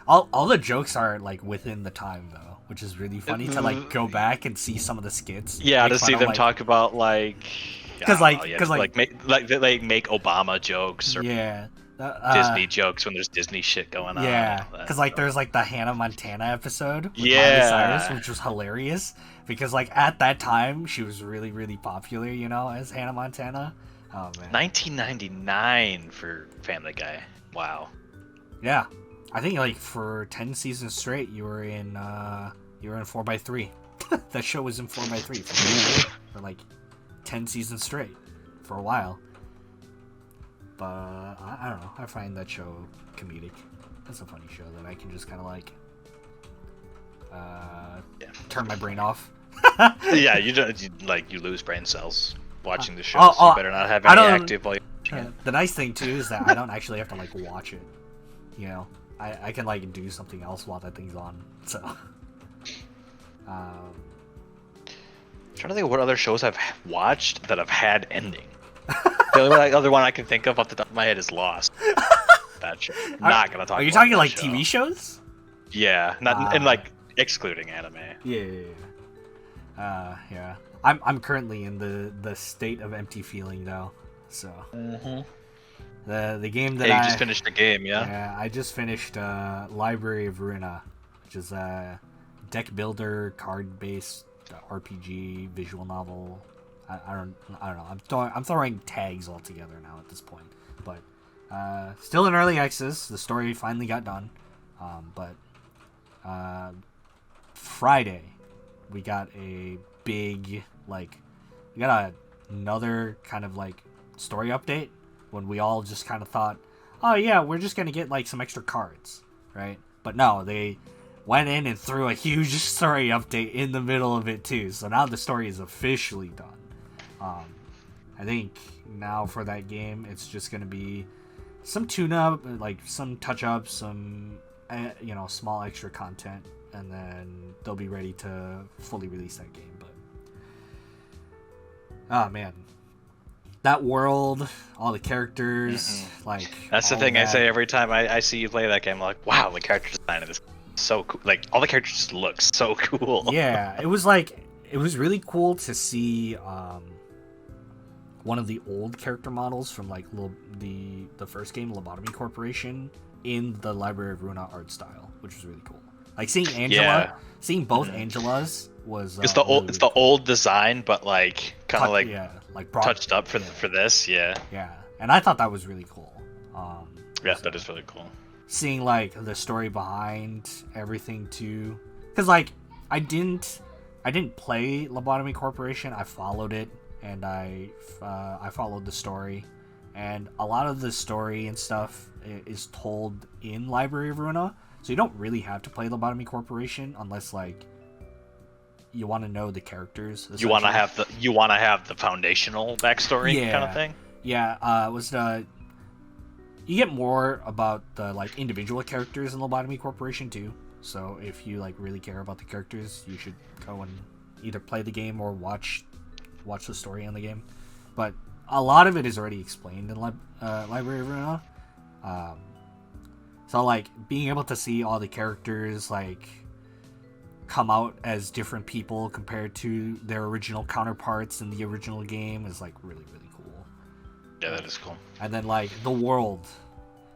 all the jokes are like within the time though, which is really funny to like go back and see some of the skits. Yeah, to see them like, talk about like, because make Obama jokes or Disney jokes when there's Disney shit going on. Yeah, because like there's like the Hannah Montana episode with Miley Cyrus, which was hilarious because like at that time she was really really popular, you know, as Hannah Montana. Oh man. 1999 for Family Guy. Wow. Yeah, I think like for 10 seasons straight you were in 4x3. That show was in 4x3 for like 10 seasons straight for a while. But I don't know. I find that show comedic. That's a funny show that I can just kind of like turn my brain off. Yeah, you lose brain cells watching the show. So you better not have any active while you're watching it. The nice thing too is that I don't actually have to like watch it. You know, I can like do something else while that thing's on. So, I'm trying to think of what other shows I've watched that have had ending. The only other one I can think of off the top of my head is Lost. That show. Not gonna talk. Are you about talking that like show. TV shows? Yeah, not and like excluding anime. Yeah. I'm currently in the state of empty feeling though. So the game that you just finished the game, yeah? Yeah, I just finished Library of Ruina, which is a deck builder, card based RPG visual novel. I don't know. I'm throwing tags all together now at this point, but still in early access. The story finally got done, but Friday we got a big another kind of like story update when we all just kind of thought, oh yeah, we're just gonna get like some extra cards, right? But no, they went in and threw a huge story update in the middle of it too. So now the story is officially done. I think now for that game, it's just going to be some tune-up, like some touch-ups, some, small extra content, and then they'll be ready to fully release that game. But, oh man, that world, all the characters, like that's the thing I say every time I see you play that game. I'm like, wow, the character design of this is so cool. Like all the characters just look so cool. Yeah, it was really cool to see one of the old character models from like the first game, Lobotomy Corporation, in the Library of Ruina art style, which was really cool. Like seeing Angela, seeing both Angelas was it's the old design, but like kind of like touched up for this, yeah. And I thought that was really cool. That is really cool. Seeing like the story behind everything too, because like I didn't play Lobotomy Corporation. I followed it, and I followed the story, and a lot of the story and stuff is told in Library of Ruina, so you don't really have to play Lobotomy Corporation unless like you want to know the characters. You want to have the foundational backstory kind of thing. Yeah, you get more about the like individual characters in Lobotomy Corporation too. So if you like really care about the characters, you should go and either play the game or watch the story in the game. But a lot of it is already explained in Library of Ruina. So like being able to see all the characters, like come out as different people compared to their original counterparts in the original game is like really really cool. Yeah, that is cool. And then like the world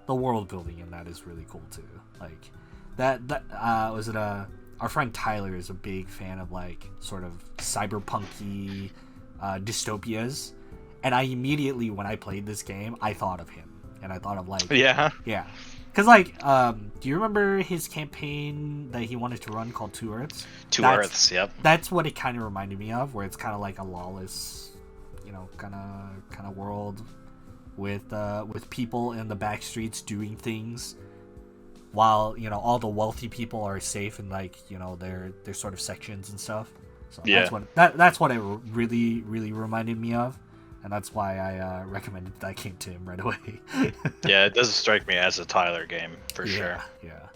building in that is really cool too. Like that was it our friend Tyler is a big fan of like sort of cyberpunky dystopias, and I immediately when I played this game I thought of him, and I thought of like yeah, because like do you remember his campaign that he wanted to run called Two Earths? Earths, yep. That's what it kind of reminded me of, where it's kind of like a lawless, kind of world with people in the back streets doing things, while all the wealthy people are safe in like their sort of sections and stuff. So yeah, that's what it really really reminded me of, and that's why I recommended that game to him right away. Yeah, it doesn't strike me as a Tyler game for sure. Yeah,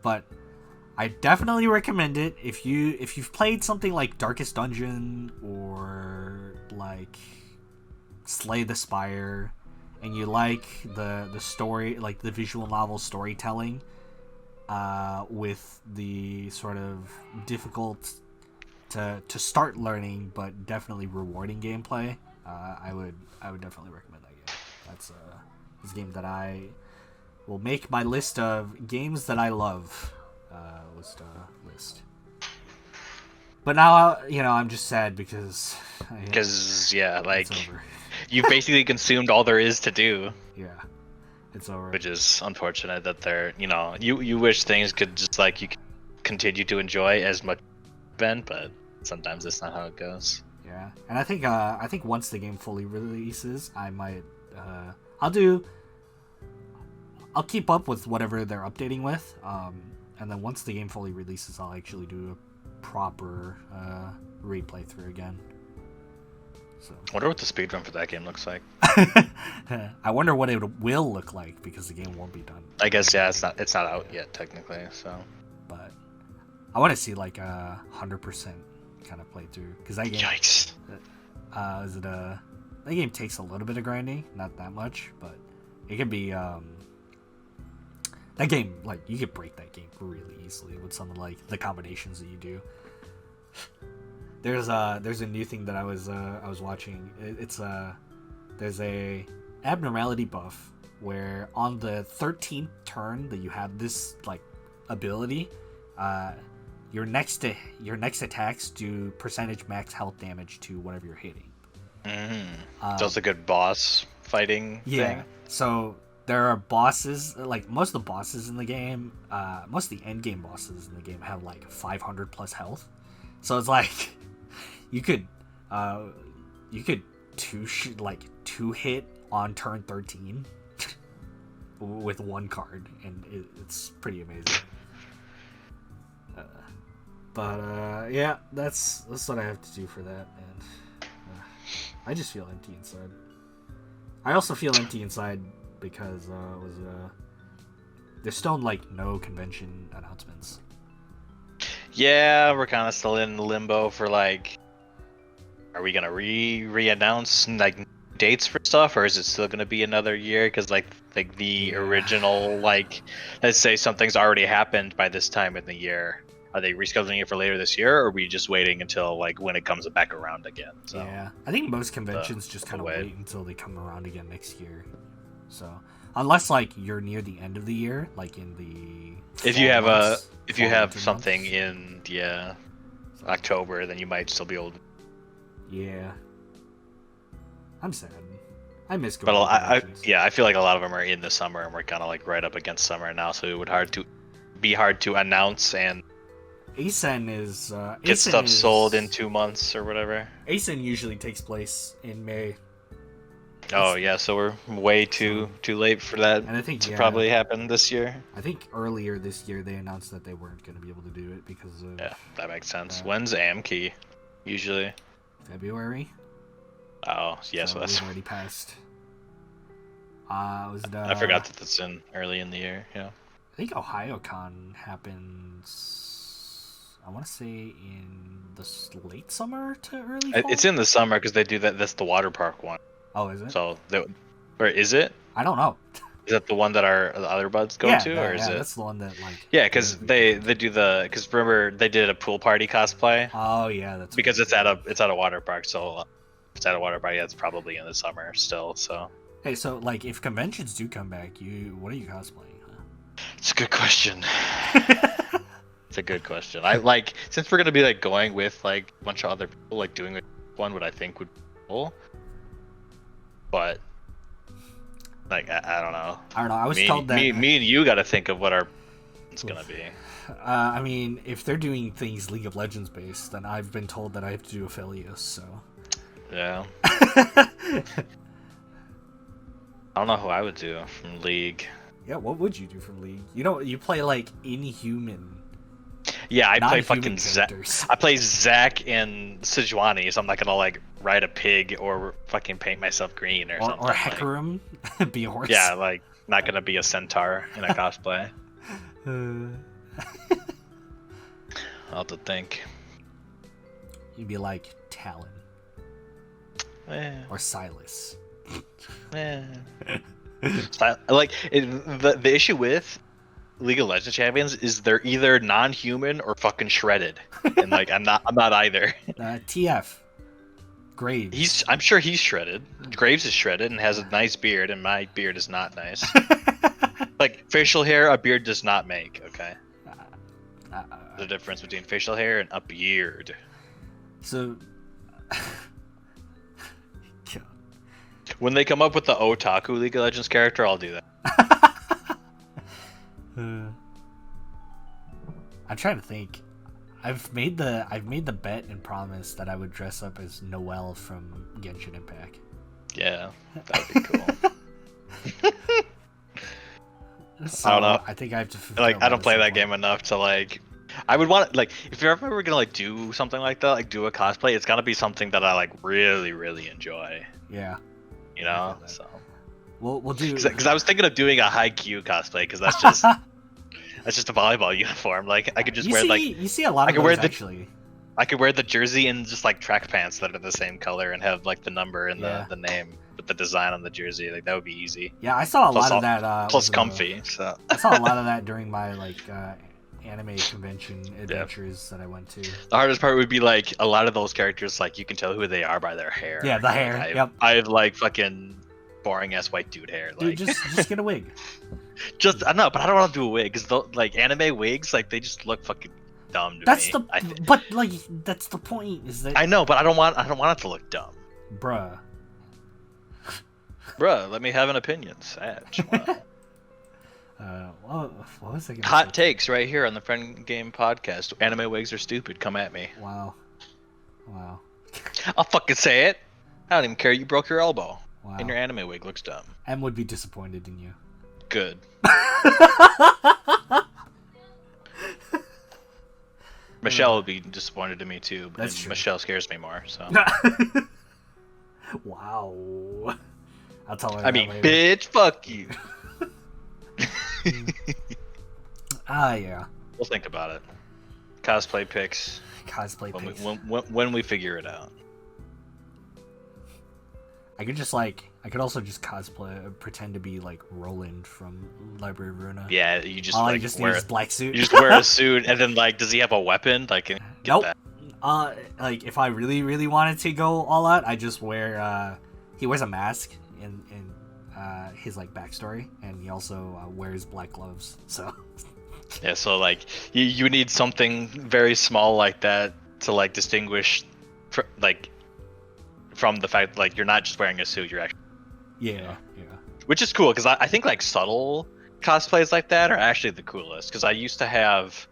but I definitely recommend it if you've played something like Darkest Dungeon or like Slay the Spire, and you like the story, like the visual novel storytelling, with the sort of difficult to start learning but definitely rewarding gameplay, I would definitely recommend that game. That's a game that I will make my list of games that I love list. But now I'm just sad because yeah, like you basically consumed all there is to do. Yeah, it's over. Which is unfortunate that they're you wish things could just like you could continue to enjoy as much Ben, but sometimes that's not how it goes. Yeah, and I think once the game fully releases, I might I'll keep up with whatever they're updating with, and then once the game fully releases, I'll actually do a proper replay through again. So I wonder what the speedrun for that game looks like. I wonder what it will look like, because the game won't be done. I guess it's not out yet technically, so. But I want to see like 100% kind of playthrough, because that game. Yikes. That game takes a little bit of grinding, not that much, but it can be that game, like you could break that game really easily with some of like the combinations that you do. There's a new thing that I was watching. There's a abnormality buff where on the 13th turn that you have this like ability, your next attacks do percentage max health damage to whatever you're hitting. So it's a good boss fighting thing. So there are bosses, like most of the bosses in the game, most of the end game bosses in the game have like 500 plus health. So it's like you could two hit on turn 13 with one card, and it's pretty amazing. But yeah, that's what I have to do for that, and I just feel empty inside. I also feel empty inside because there's still like no convention announcements. Yeah, we're kind of still in limbo for like, are we gonna re-announce like dates for stuff, or is it still gonna be another year? Because like the original, like, let's say something's already happened by this time in the year. Are they rescheduling it for later this year, or are we just waiting until like when it comes back around again? So, yeah, I think most conventions just kind of wait until they come around again next year. So unless like you're near the end of the year, like in the if you have something in October, then you might still be able to. Yeah, I'm sad. I miss going. But I feel like a lot of them are in the summer, and we're kind of like right up against summer now, so it would be hard to announce and ASEN is get stuff sold in 2 months or whatever. ASEN usually takes place in May. Oh yeah, so we're way too late for that. And I think to probably happen this year. I think earlier this year they announced that they weren't going to be able to do it because of. Yeah, that makes sense. When's Amkey? Usually. February. Oh yeah, so that's already passed. I forgot that that's in early in the year. Yeah. I think OhioCon happens. I want to say in the late summer to early fall? It's in the summer because they do that. That's the water park one. Oh, is it? So, or is it? I don't know. Is that the one that the other buds go to, or is it? That's the one that like. Yeah, because they do because remember they did a pool party cosplay. Oh yeah, that's because it's at a water park, so if it's at a water park, yeah, it's probably in the summer still. So. Hey, so like if conventions do come back, what are you cosplaying? It's a good question. It's a good question. I like since we're gonna be like going with like a bunch of other people, like doing one what I think would be cool, but. Like I don't know. I was told that me and you got to think of what our it's gonna be. I mean, if they're doing things League of Legends based, then I've been told that I have to do Aphelios. So. Yeah. I don't know who I would do from League. Yeah, what would you do from League? You play like Inhuman. Yeah, I play fucking Zac. I play Zac and Sejuani, so I'm not gonna like ride a pig or fucking paint myself green or something. Or Hecarim, like, be a horse. Yeah, like not gonna be a centaur in a cosplay. I'll have to think. You'd be like Talon. Or Silas. Like the issue with League of Legends champions is they're either non-human or fucking shredded, and like I'm not either. TF Graves. I'm sure he's shredded. Graves is shredded and has a nice beard, and my beard is not nice. Like facial hair, a beard does not make. Okay. The difference between facial hair and a beard. So. When they come up with the Otaku League of Legends character, I'll do that. I'm trying to think. I've made the bet and promise that I would dress up as Noelle from Genshin Impact. Yeah, that would be cool. So, I don't know. I think I have to. Like, I don't play that game enough to like. I would want like if you're ever gonna like do something like that, like do a cosplay, it's gotta be something that I like really, really enjoy. Yeah. You know, so. We'll do. Because I was thinking of doing a Haikyuu cosplay, because that's just that's just a volleyball uniform. Like I could just wear like you see a lot of those actually. I could wear the jersey and just like track pants that are the same color and have like the number and the name with the design on the jersey. Like that would be easy. Yeah, I saw a lot of that. Plus comfy. So I saw a lot of that during my like anime convention adventures that I went to. The hardest part would be like a lot of those characters. Like you can tell who they are by their hair. Yeah, the hair. Like, I have like fucking boring ass white dude hair. Like dude, just get a wig. I know, but I don't want to do a wig because like anime wigs, like they just look fucking dumb to that's me. But like that's the point is that I know, but I don't want it to look dumb. Bruh, let me have an opinion, Sag. What was I gonna Hot say? takes right here on the Friendgame podcast. Anime wigs are stupid. Come at me. Wow. I'll fucking say it. I don't even care. You broke your elbow. Wow. And your anime wig looks dumb. M would be disappointed in you. Good. Michelle would be disappointed in me too. But That's true. Michelle scares me more. So. Wow. I'll tell her. I mean, later. bitch, fuck you. Yeah. We'll think about it. Cosplay pics. When we figure it out. I could also just cosplay, pretend to be like Roland from Library of Runa. Yeah, you just all like I just wear need is black suit. You just wear a suit, and then like, does he have a weapon? Like, nope. Like if I really, really wanted to go all out, I just wear. He wears a mask in his like backstory, and he also wears black gloves. So. Yeah, so like you need something very small like that to like distinguish, from the fact like you're not just wearing a suit, you're actually. Yeah. Which is cool because I think like subtle cosplays like that are actually the coolest. Because I used to have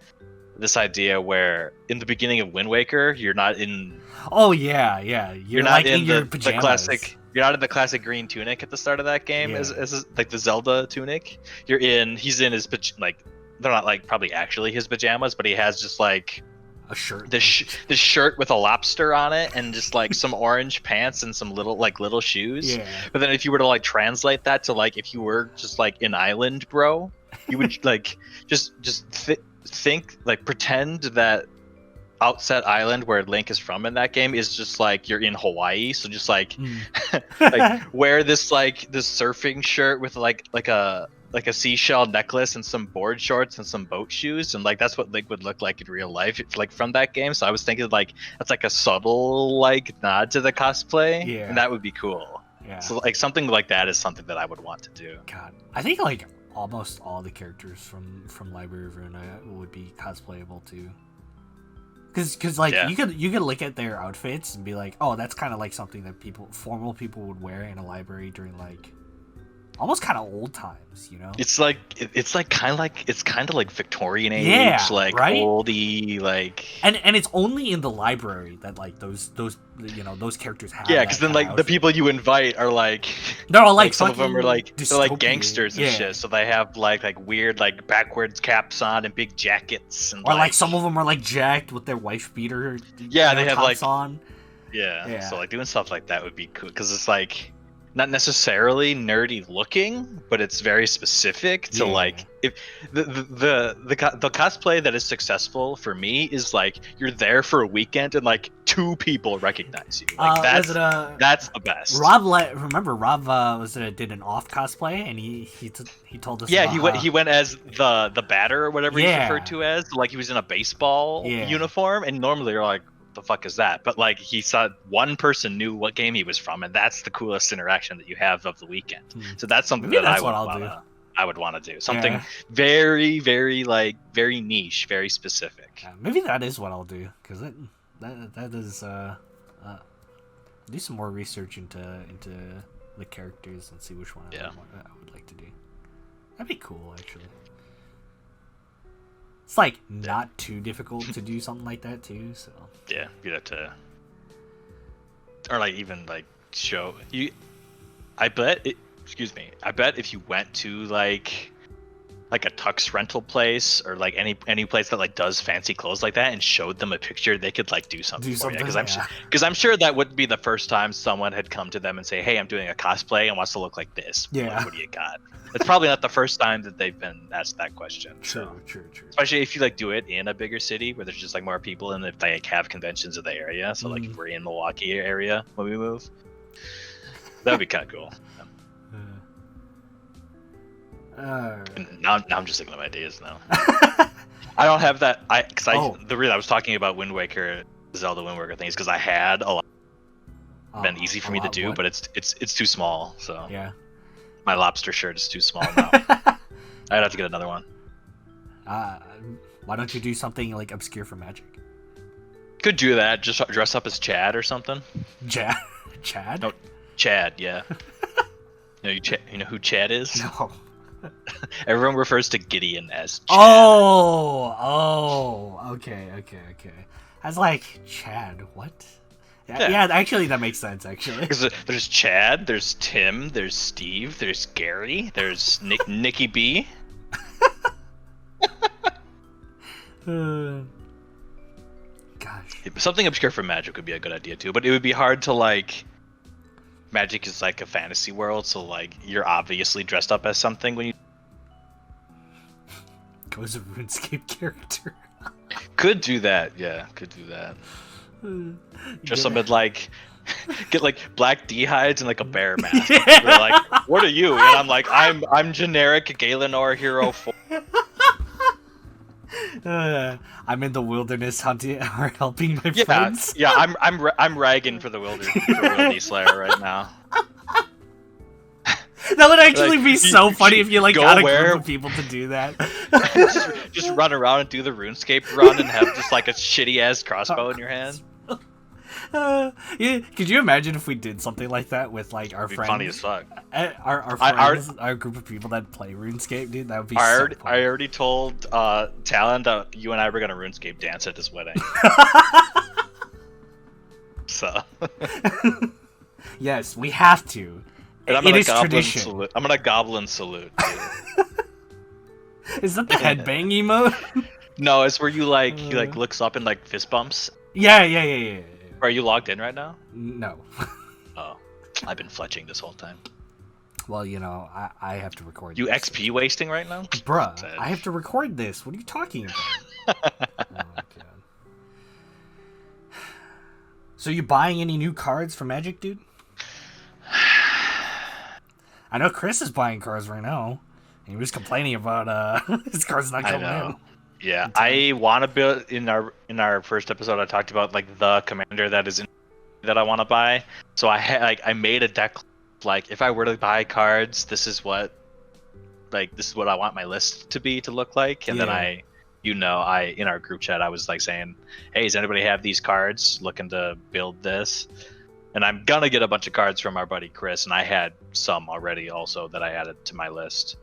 this idea where in the beginning of Wind Waker, you're not in. Oh yeah. You're not like in your the pajamas. classic. You're not in the classic green tunic at the start of that game as like the Zelda tunic. He's in his like. They're not like probably actually his pajamas, but he has just like a shirt. This shirt with a lobster on it, and just like some orange pants and some little shoes. Yeah. But then if you were to like translate that to like if you were just like an island bro, you would like just think like pretend that Outset Island where Link is from in that game is just like you're in Hawaii, so just like Mm. wear this surfing shirt with like a seashell necklace and some board shorts and some boat shoes, and like that's what Link would look like in real life, like from that game. So I was thinking like that's like a subtle like nod to the cosplay, Yeah. and that would be cool. Yeah. So like something like that is something that I would want to do. God, I think like almost all the characters from Library of Ruin would be cosplayable too. Because like Yeah. you could look at their outfits and be like, oh, that's kind of like something that formal people would wear in a library during like almost kind of old times, you know? It's kind of like Victorian age, Yeah, like right? oldie, like. And it's only in the library that like those those characters have. Yeah, that because then kinda like the outfit. people you invite are like. They're all like some of them are like they're like dystopian. gangsters and Yeah. shit, so they have like weird like backwards caps on and big jackets and Or like some of them are like jacked with their wife beater. Yeah, they have, tops like- on. yeah. So like doing stuff like that would be cool because it's like not necessarily nerdy looking, but it's very specific to Yeah. like if the cosplay that is successful for me is like you're there for a weekend and like 2 people recognize you. Like that's the best. Rob did an off cosplay and he told us. Yeah, about he went as the batter or whatever he's Yeah. referred to as. Like he was in a baseball Yeah. uniform, and normally you're like, the fuck is that? But like he saw one person knew what game he was from, and that's the coolest interaction that you have of the weekend. So that's something Maybe that that's what I would want to do. Something Yeah. very, very like very niche, very specific. Yeah, maybe that is what I'll do because that is do some more research into the characters and see which one Yeah. I would like to do. That'd be cool actually. It's like not too difficult to do something like that too. So Yeah, you'd have to, or like even like show you. I bet if you went to like a tux rental place or like any place that like does fancy clothes like that and showed them a picture, they could like do something for you. Because I'm sure that wouldn't be the first time someone had come to them and say, "Hey, I'm doing a cosplay and wants to look like this. Yeah. What do you got?" It's probably not the first time that they've been asked that question. So. True. Especially if you like do it in a bigger city where there's just like more people and if they like, have conventions in the area. So like if we're in Milwaukee area when we move, that'd be kind of cool. And now I'm just thinking of ideas now. I don't have that. The reason I was talking about Wind Waker, Zelda Wind Waker thing is because I had a lot. Been easy for me to do, but it's too small. So yeah. My lobster shirt is too small now. I'd have to get another one. Why don't you do something like obscure for Magic? Could do that. Just dress up as Chad or something. Chad? No, Chad. Yeah. You know who Chad is? No. Everyone refers to Gideon as Chad. Oh, okay. I was like, Chad, what? Yeah, actually, that makes sense, actually. Because there's Chad, there's Tim, there's Steve, there's Gary, there's Nikki B. Gosh. Something obscure from Magic would be a good idea, too. But it would be hard to, like... Magic is like a fantasy world, so, like, you're obviously dressed up as something when you... Goes a RuneScape character. Could do that, yeah. Could do that. Just some like get like black D-hides and like a bear mask. They're like, "What are you?" And I'm like, "I'm generic Galenor Hero 4." I'm in the wilderness hunting or helping my friends. Yeah, I'm ragging for the Wildy Slayer right now. That would actually Like, be so funny if you like go got a where- group of people to do that. just run around and do the RuneScape run and have just like a shitty ass crossbow in your hand. Yeah, could you imagine if we did something like that with like our It'd be friends? funny as fuck. Our I- friends, our group of people that play RuneScape, dude. That would be I so funny. already told Talon that you and I were gonna RuneScape dance at his wedding. So. Yes, we have to. And I'm It gonna is goblin tradition. salute. I'm gonna goblin salute. Dude. Is that the headbang emote? No, it's where you like looks up and like fist bumps. Yeah. Are you logged in right now? No. Oh, I've been fletching this whole time. Well, you know, I have to record. You this. XP wasting right now? Bruh, Sad. I have to record this. What are you talking about? Oh my god. So you buying any new cards for Magic, dude? I know Chris is buying cards right now. And he was complaining about his cards not coming in. Yeah, I want to build in our first episode. I talked about like the commander that is in that I want to buy. So I made a deck like if I were to buy cards, this is what I want my list to look like. And then I in our group chat I was like saying, hey, does anybody have these cards looking to build this? And I'm gonna get a bunch of cards from our buddy Chris, and I had some already also that I added to my list.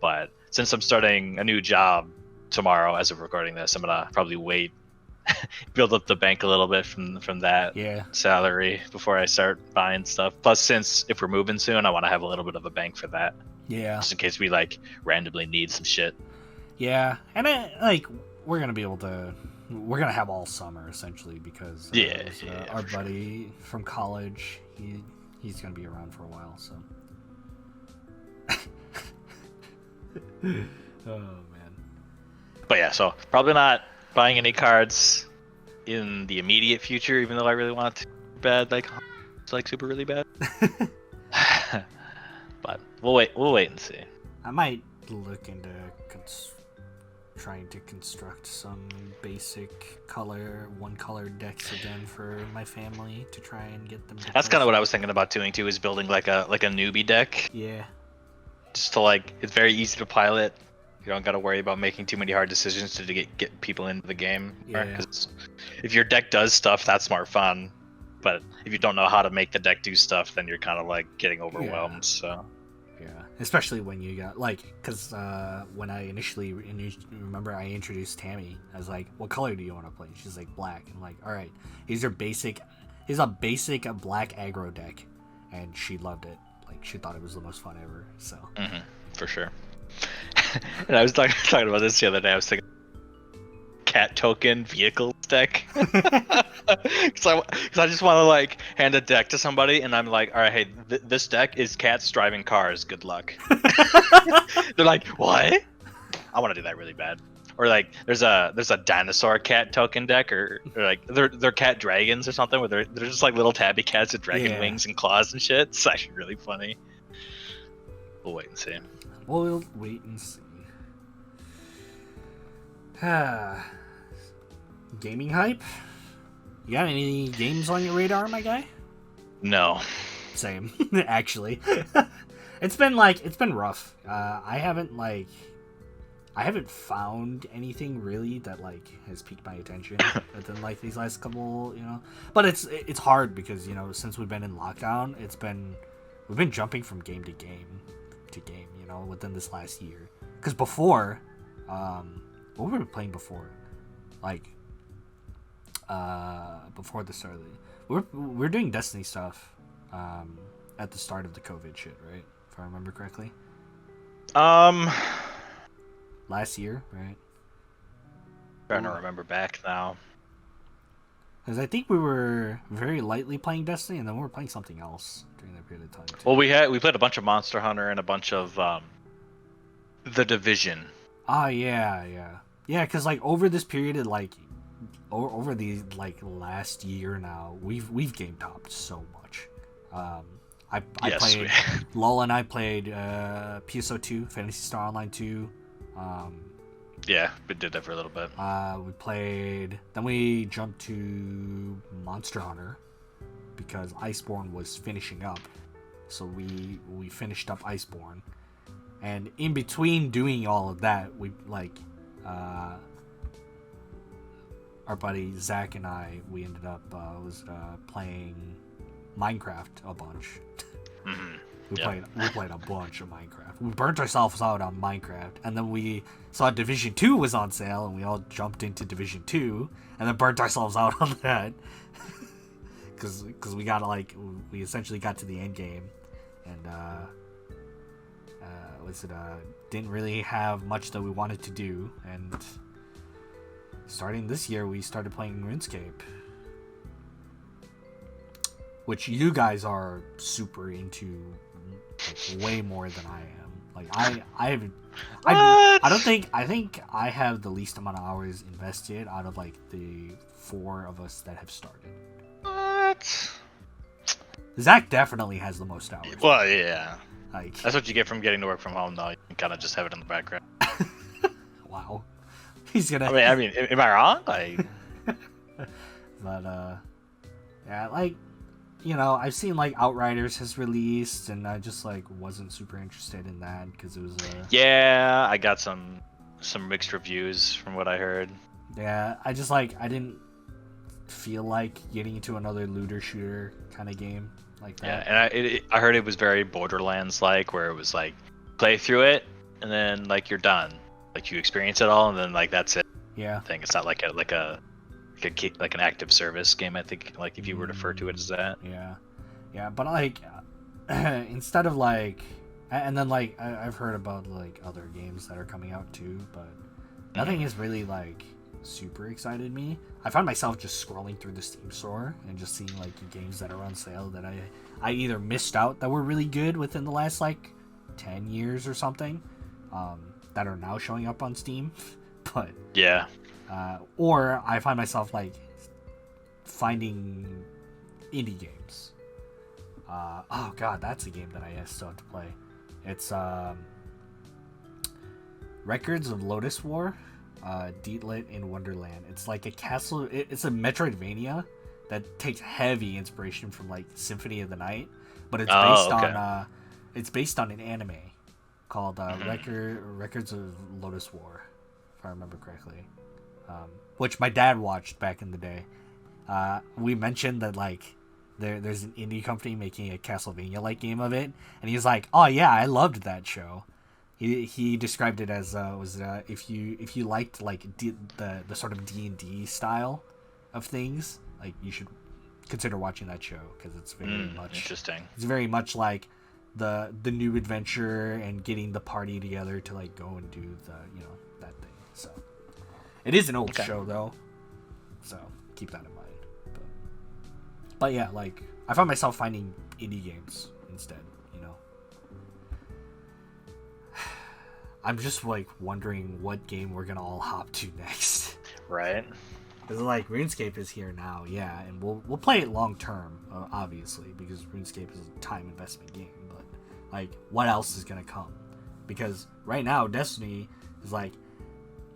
But since I'm starting a new job tomorrow as of recording this, I'm gonna probably wait, build up the bank a little bit from that salary before I start buying stuff. Plus, since if we're moving soon, I want to have a little bit of a bank for that. Yeah. Just in case we like randomly need some shit. Yeah, and we're gonna have all summer essentially because our buddy from college, he's gonna be around for a while, so. Oh man. But yeah, so probably not buying any cards in the immediate future, even though I really want to bad, like super really bad. But we'll wait and see. I might look into trying to construct some basic one color decks again for my family to try and get them. That's kind of what I was thinking about doing too, is building like a newbie deck. Yeah. Just to it's very easy to pilot. You don't got to worry about making too many hard decisions to get people into the game. Yeah. Because if your deck does stuff, that's more fun. But if you don't know how to make the deck do stuff, then you're kind of like getting overwhelmed. Yeah. So. Yeah, especially when you got because when I initially remember I introduced Tammy, I was like, "What color do you want to play?" She's like, "Black." I'm like, "All right, here's a basic black aggro deck," and she loved it. Like she thought it was the most fun ever. So. Mm-hmm, for sure. And I was talking about this the other day. I was thinking cat token vehicle deck. Because I just want to hand a deck to somebody and I'm like, all right, hey, this deck is cats driving cars. Good luck. They're like, what? I want to do that really bad. Or there's a dinosaur cat token deck, or they're cat dragons or something where they're just like little tabby cats with dragon wings and claws and shit. It's actually really funny. We'll wait and see. We'll wait and see. Gaming hype? You got any games on your radar, my guy? No. Same, actually. It's been rough. I haven't found anything really that has piqued my attention within these last couple, But it's hard because since we've been in lockdown, we've been jumping from game to game, within this last year. Because before, what were we playing before? Before the start of we're doing Destiny stuff at the start of the COVID shit, right? If I remember correctly. Last year, right? Trying to remember back now. Because I think we were very lightly playing Destiny, and then we were playing something else during that period of time too. Well, we played a bunch of Monster Hunter and a bunch of The Division. Yeah. Because over this period of over the last year now, we've game topped so much. I played LOL, and I played PSO2, Phantasy Star Online 2. Yeah, we did that for a little bit. Then we jumped to Monster Hunter because Iceborne was finishing up, so we finished up Iceborne, and in between doing all of that, we our buddy Zach and we ended up playing Minecraft a bunch. Mm-hmm. We played a bunch of Minecraft. We burnt ourselves out on Minecraft, and then we saw Division 2 was on sale, and we all jumped into Division 2, and then burnt ourselves out on that. Because we essentially got to the end game, and didn't really have much that we wanted to do, and starting this year we started playing RuneScape, which you guys are super into, way more than I am. I think I have the least amount of hours invested out of the 4 of us that have started. What? Zach definitely has the most hours. Well, yeah. Like, That's what you get from getting to work from home, though. You can kind of just have it in the background. wow. He's gonna. I mean, am I wrong? Like, but yeah, like, I've seen like Outriders has released, and I just like wasn't super interested in that because it was. Yeah, I got some mixed reviews from what I heard. Yeah, I just like I didn't feel like getting into another looter shooter kind of game like that. Yeah, and I heard it was very Borderlands like, where it was like play through it and then like you're done, like you experience it all and then like that's it. Yeah. Thing. It's not like an active service game. I think like if you were to refer to it as that. Yeah, but like instead of like, and then like I've heard about like other games that are coming out too, but nothing has really like super excited me. I found myself just scrolling through the Steam store and just seeing like games that are on sale that I either missed out that were really good within the last like 10 years or something, that are now showing up on Steam. But yeah, or I find myself like finding indie games. Oh god, that's a game that I still have to play. It's Records of Lotus War, Deedlit in Wonderland. It's like a castle. It's a Metroidvania that takes heavy inspiration from like Symphony of the Night, but it's based on an anime called Records of Lotus War, if I remember correctly, which my dad watched back in the day. We mentioned that like there's an indie company making a Castlevania-like game of it, and he's like, "Oh yeah, I loved that show." He described it as if you liked like the sort of D&D style of things, like you should consider watching that show because it's very much interesting. It's very much like the new adventure and getting the party together to like go and do that thing. So it is an old show though, so keep that in mind. But yeah, like I found myself finding indie games instead. I'm just like wondering what game we're gonna all hop to next. Right. Because like RuneScape is here now, yeah, and we'll play it long term, obviously, because RuneScape is a time investment game. But like, what else is gonna come? Because right now, Destiny is like,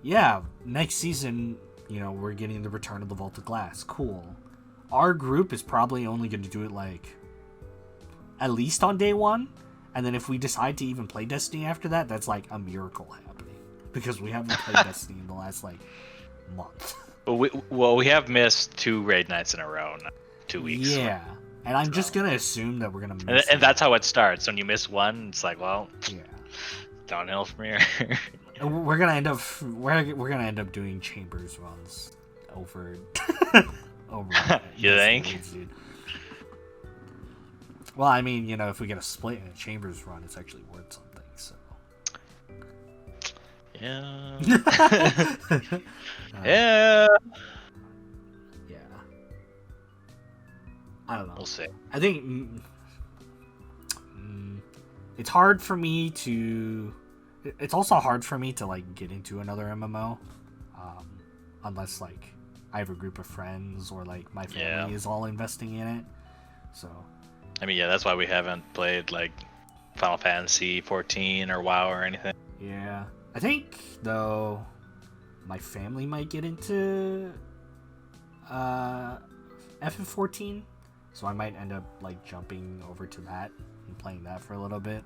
yeah, next season, we're getting the return of the Vault of Glass. Cool. Our group is probably only going to do it like at least on day one. And then if we decide to even play Destiny after that, that's like a miracle happening. Because we haven't played Destiny in the last like month. We have missed 2 raid nights in a row now, 2 weeks. Yeah. And I'm just going to assume that we're going to miss and that's how it starts. When you miss one, it's like, well, yeah, downhill from here. We're going to end up doing Chambers runs over you think? Raids, dude. Well, I mean, if we get a split in a Chambers run, it's actually worth something, so. Yeah. Yeah. Yeah. I don't know. We'll see. I think it's hard for me to. It's also hard for me to like get into another MMO, unless like I have a group of friends or like my family is all investing in it. So. I mean, yeah, that's why we haven't played like Final Fantasy 14 or WoW or anything. Yeah, I think though my family might get into FF14, so I might end up like jumping over to that and playing that for a little bit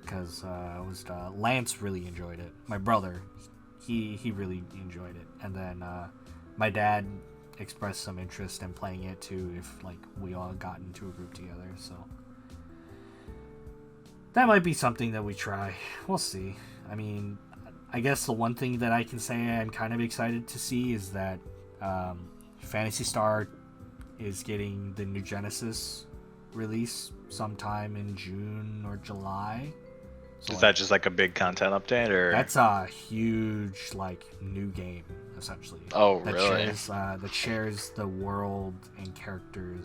because Lance really enjoyed it. My brother, he really enjoyed it, and then my dad expressed some interest in playing it too if like we all got into a group together, so that might be something that we try. We'll see. I mean, I guess the one thing that I can say I'm kind of excited to see is that Phantasy Star is getting the new Genesis release sometime in June or July. So is that just like a big content update, or that's a huge like new game essentially? Oh, that really? That shares the world and characters.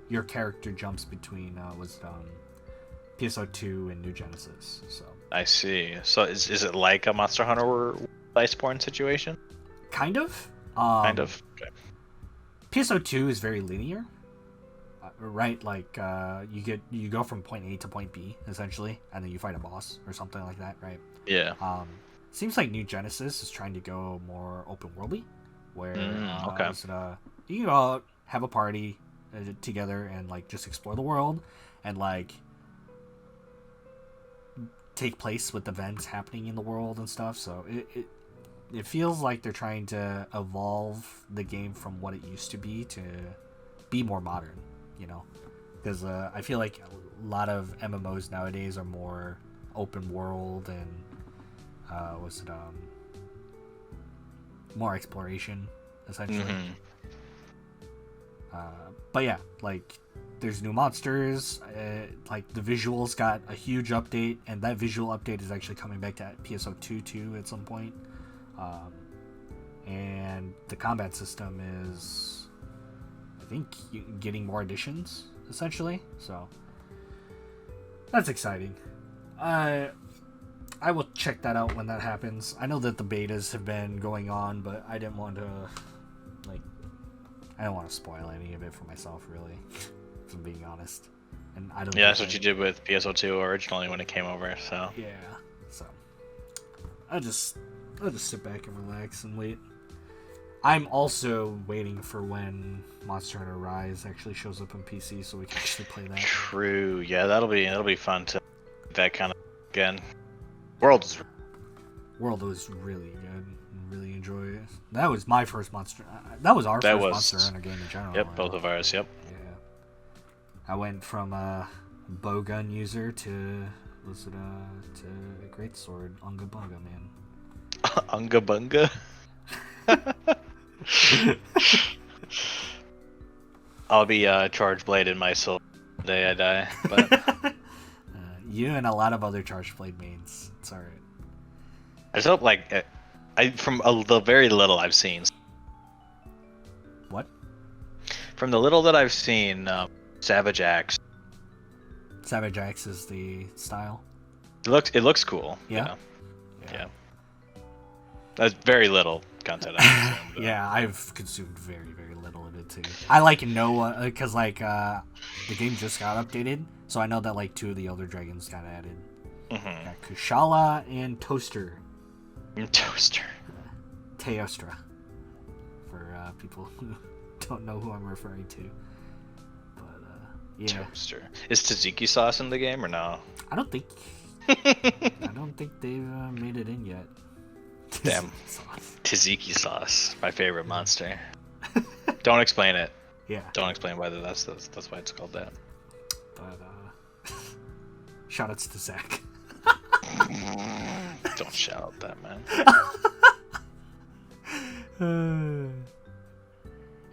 Your character jumps between PSO2 and New Genesis. So I see. So is it like a Monster Hunter or Iceborne situation? Kind of. Kind of. Okay. PSO2 is very linear. right? Like you go from point A to point B essentially, and then you fight a boss or something like that, right? Yeah. Seems like New Genesis is trying to go more open worldy, where Okay. you can go out, have a party together, and like just explore the world, and like take place with events happening in the world and stuff. So it feels like they're trying to evolve the game from what it used to be to be more modern, you know, because I feel like a lot of MMOs nowadays are more open world and more exploration essentially. But yeah, like there's new monsters, like the visuals got a huge update, and that visual update is actually coming back to PSO2 too at some point. And the combat system is, I think, getting more additions essentially, so that's exciting. I will check that out when that happens. I know that the betas have been going on, but I didn't want to spoil any of it for myself, really, if I'm being honest. And I don't. Yeah, that's what you did with PSO2 originally when it came over. So yeah, so I'll just sit back and relax and wait. I'm also waiting for when Monster Hunter Rise actually shows up on PC, so we can actually play that. True. Yeah, that'll be fun to that kind of again. World was really good. Really enjoy it. That was my first Monster. That was our first Monster Hunter game in general. Yep, both of ours. Yep. Yeah. I went from a bowgun user to greatsword Unga Bunga, man. Unga Bunga. I'll be charged blade in my soul the day I die. But you and a lot of other charged blade mains. It's alright. I just hope from the very little I've seen. What? From the little that I've seen, Savage Axe. Savage Axe is the style. It looks cool. Yeah. Yeah. That's very little content. I've consumed, yeah, I've consumed very, very little of it too. I like Noah because the game just got updated, so I know that like 2 of the Elder Dragons got added. Got Kushala and Toaster. Teostra. For people who don't know who I'm referring to. But yeah. Toaster. Is tzatziki sauce in the game or no? I don't think they've made it in yet. Damn. Tzatziki sauce, my favorite monster. Don't explain it. Yeah. Don't explain whether that's why it's called that. But shoutouts to Zach. Don't shout that, man.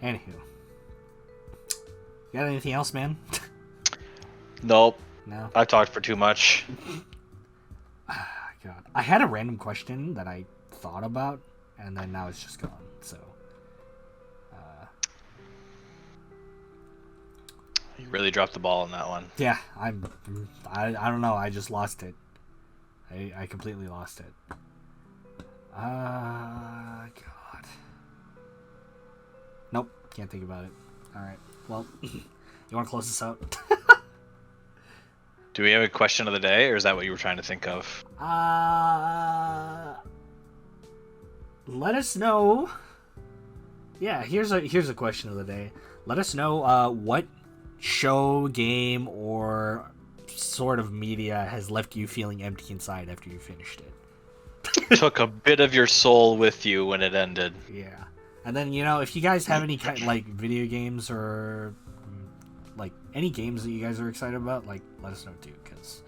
Anywho, got anything else, man? Nope. No. I've talked for too much. God, I had a random question that I thought about, and then now it's just gone. So, you really dropped the ball on that one. yeah, I don't know. I just lost it. I completely lost it. God. Nope, can't think about it. Alright, well, you want to close this out? Do we have a question of the day, or is that what you were trying to think of? Let us know. Yeah, here's a question of the day. Let us know what show, game, or sort of media has left you feeling empty inside after you finished it. Took a bit of your soul with you when it ended. Yeah. And then, if you guys have any kind like video games or like any games that you guys are excited about, like let us know too, because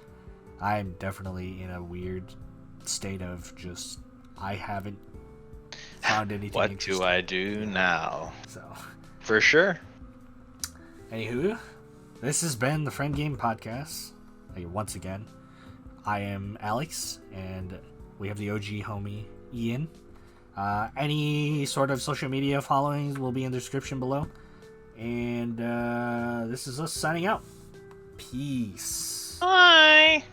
I'm definitely in a weird state of just I haven't found anything. What do I do now? So for sure. Anywho, this has been the Friendgame podcast. Once again, I am Alex, and we have the OG homie Ian. Any sort of social media followings will be in the description below. And this is us signing out. Peace. Bye.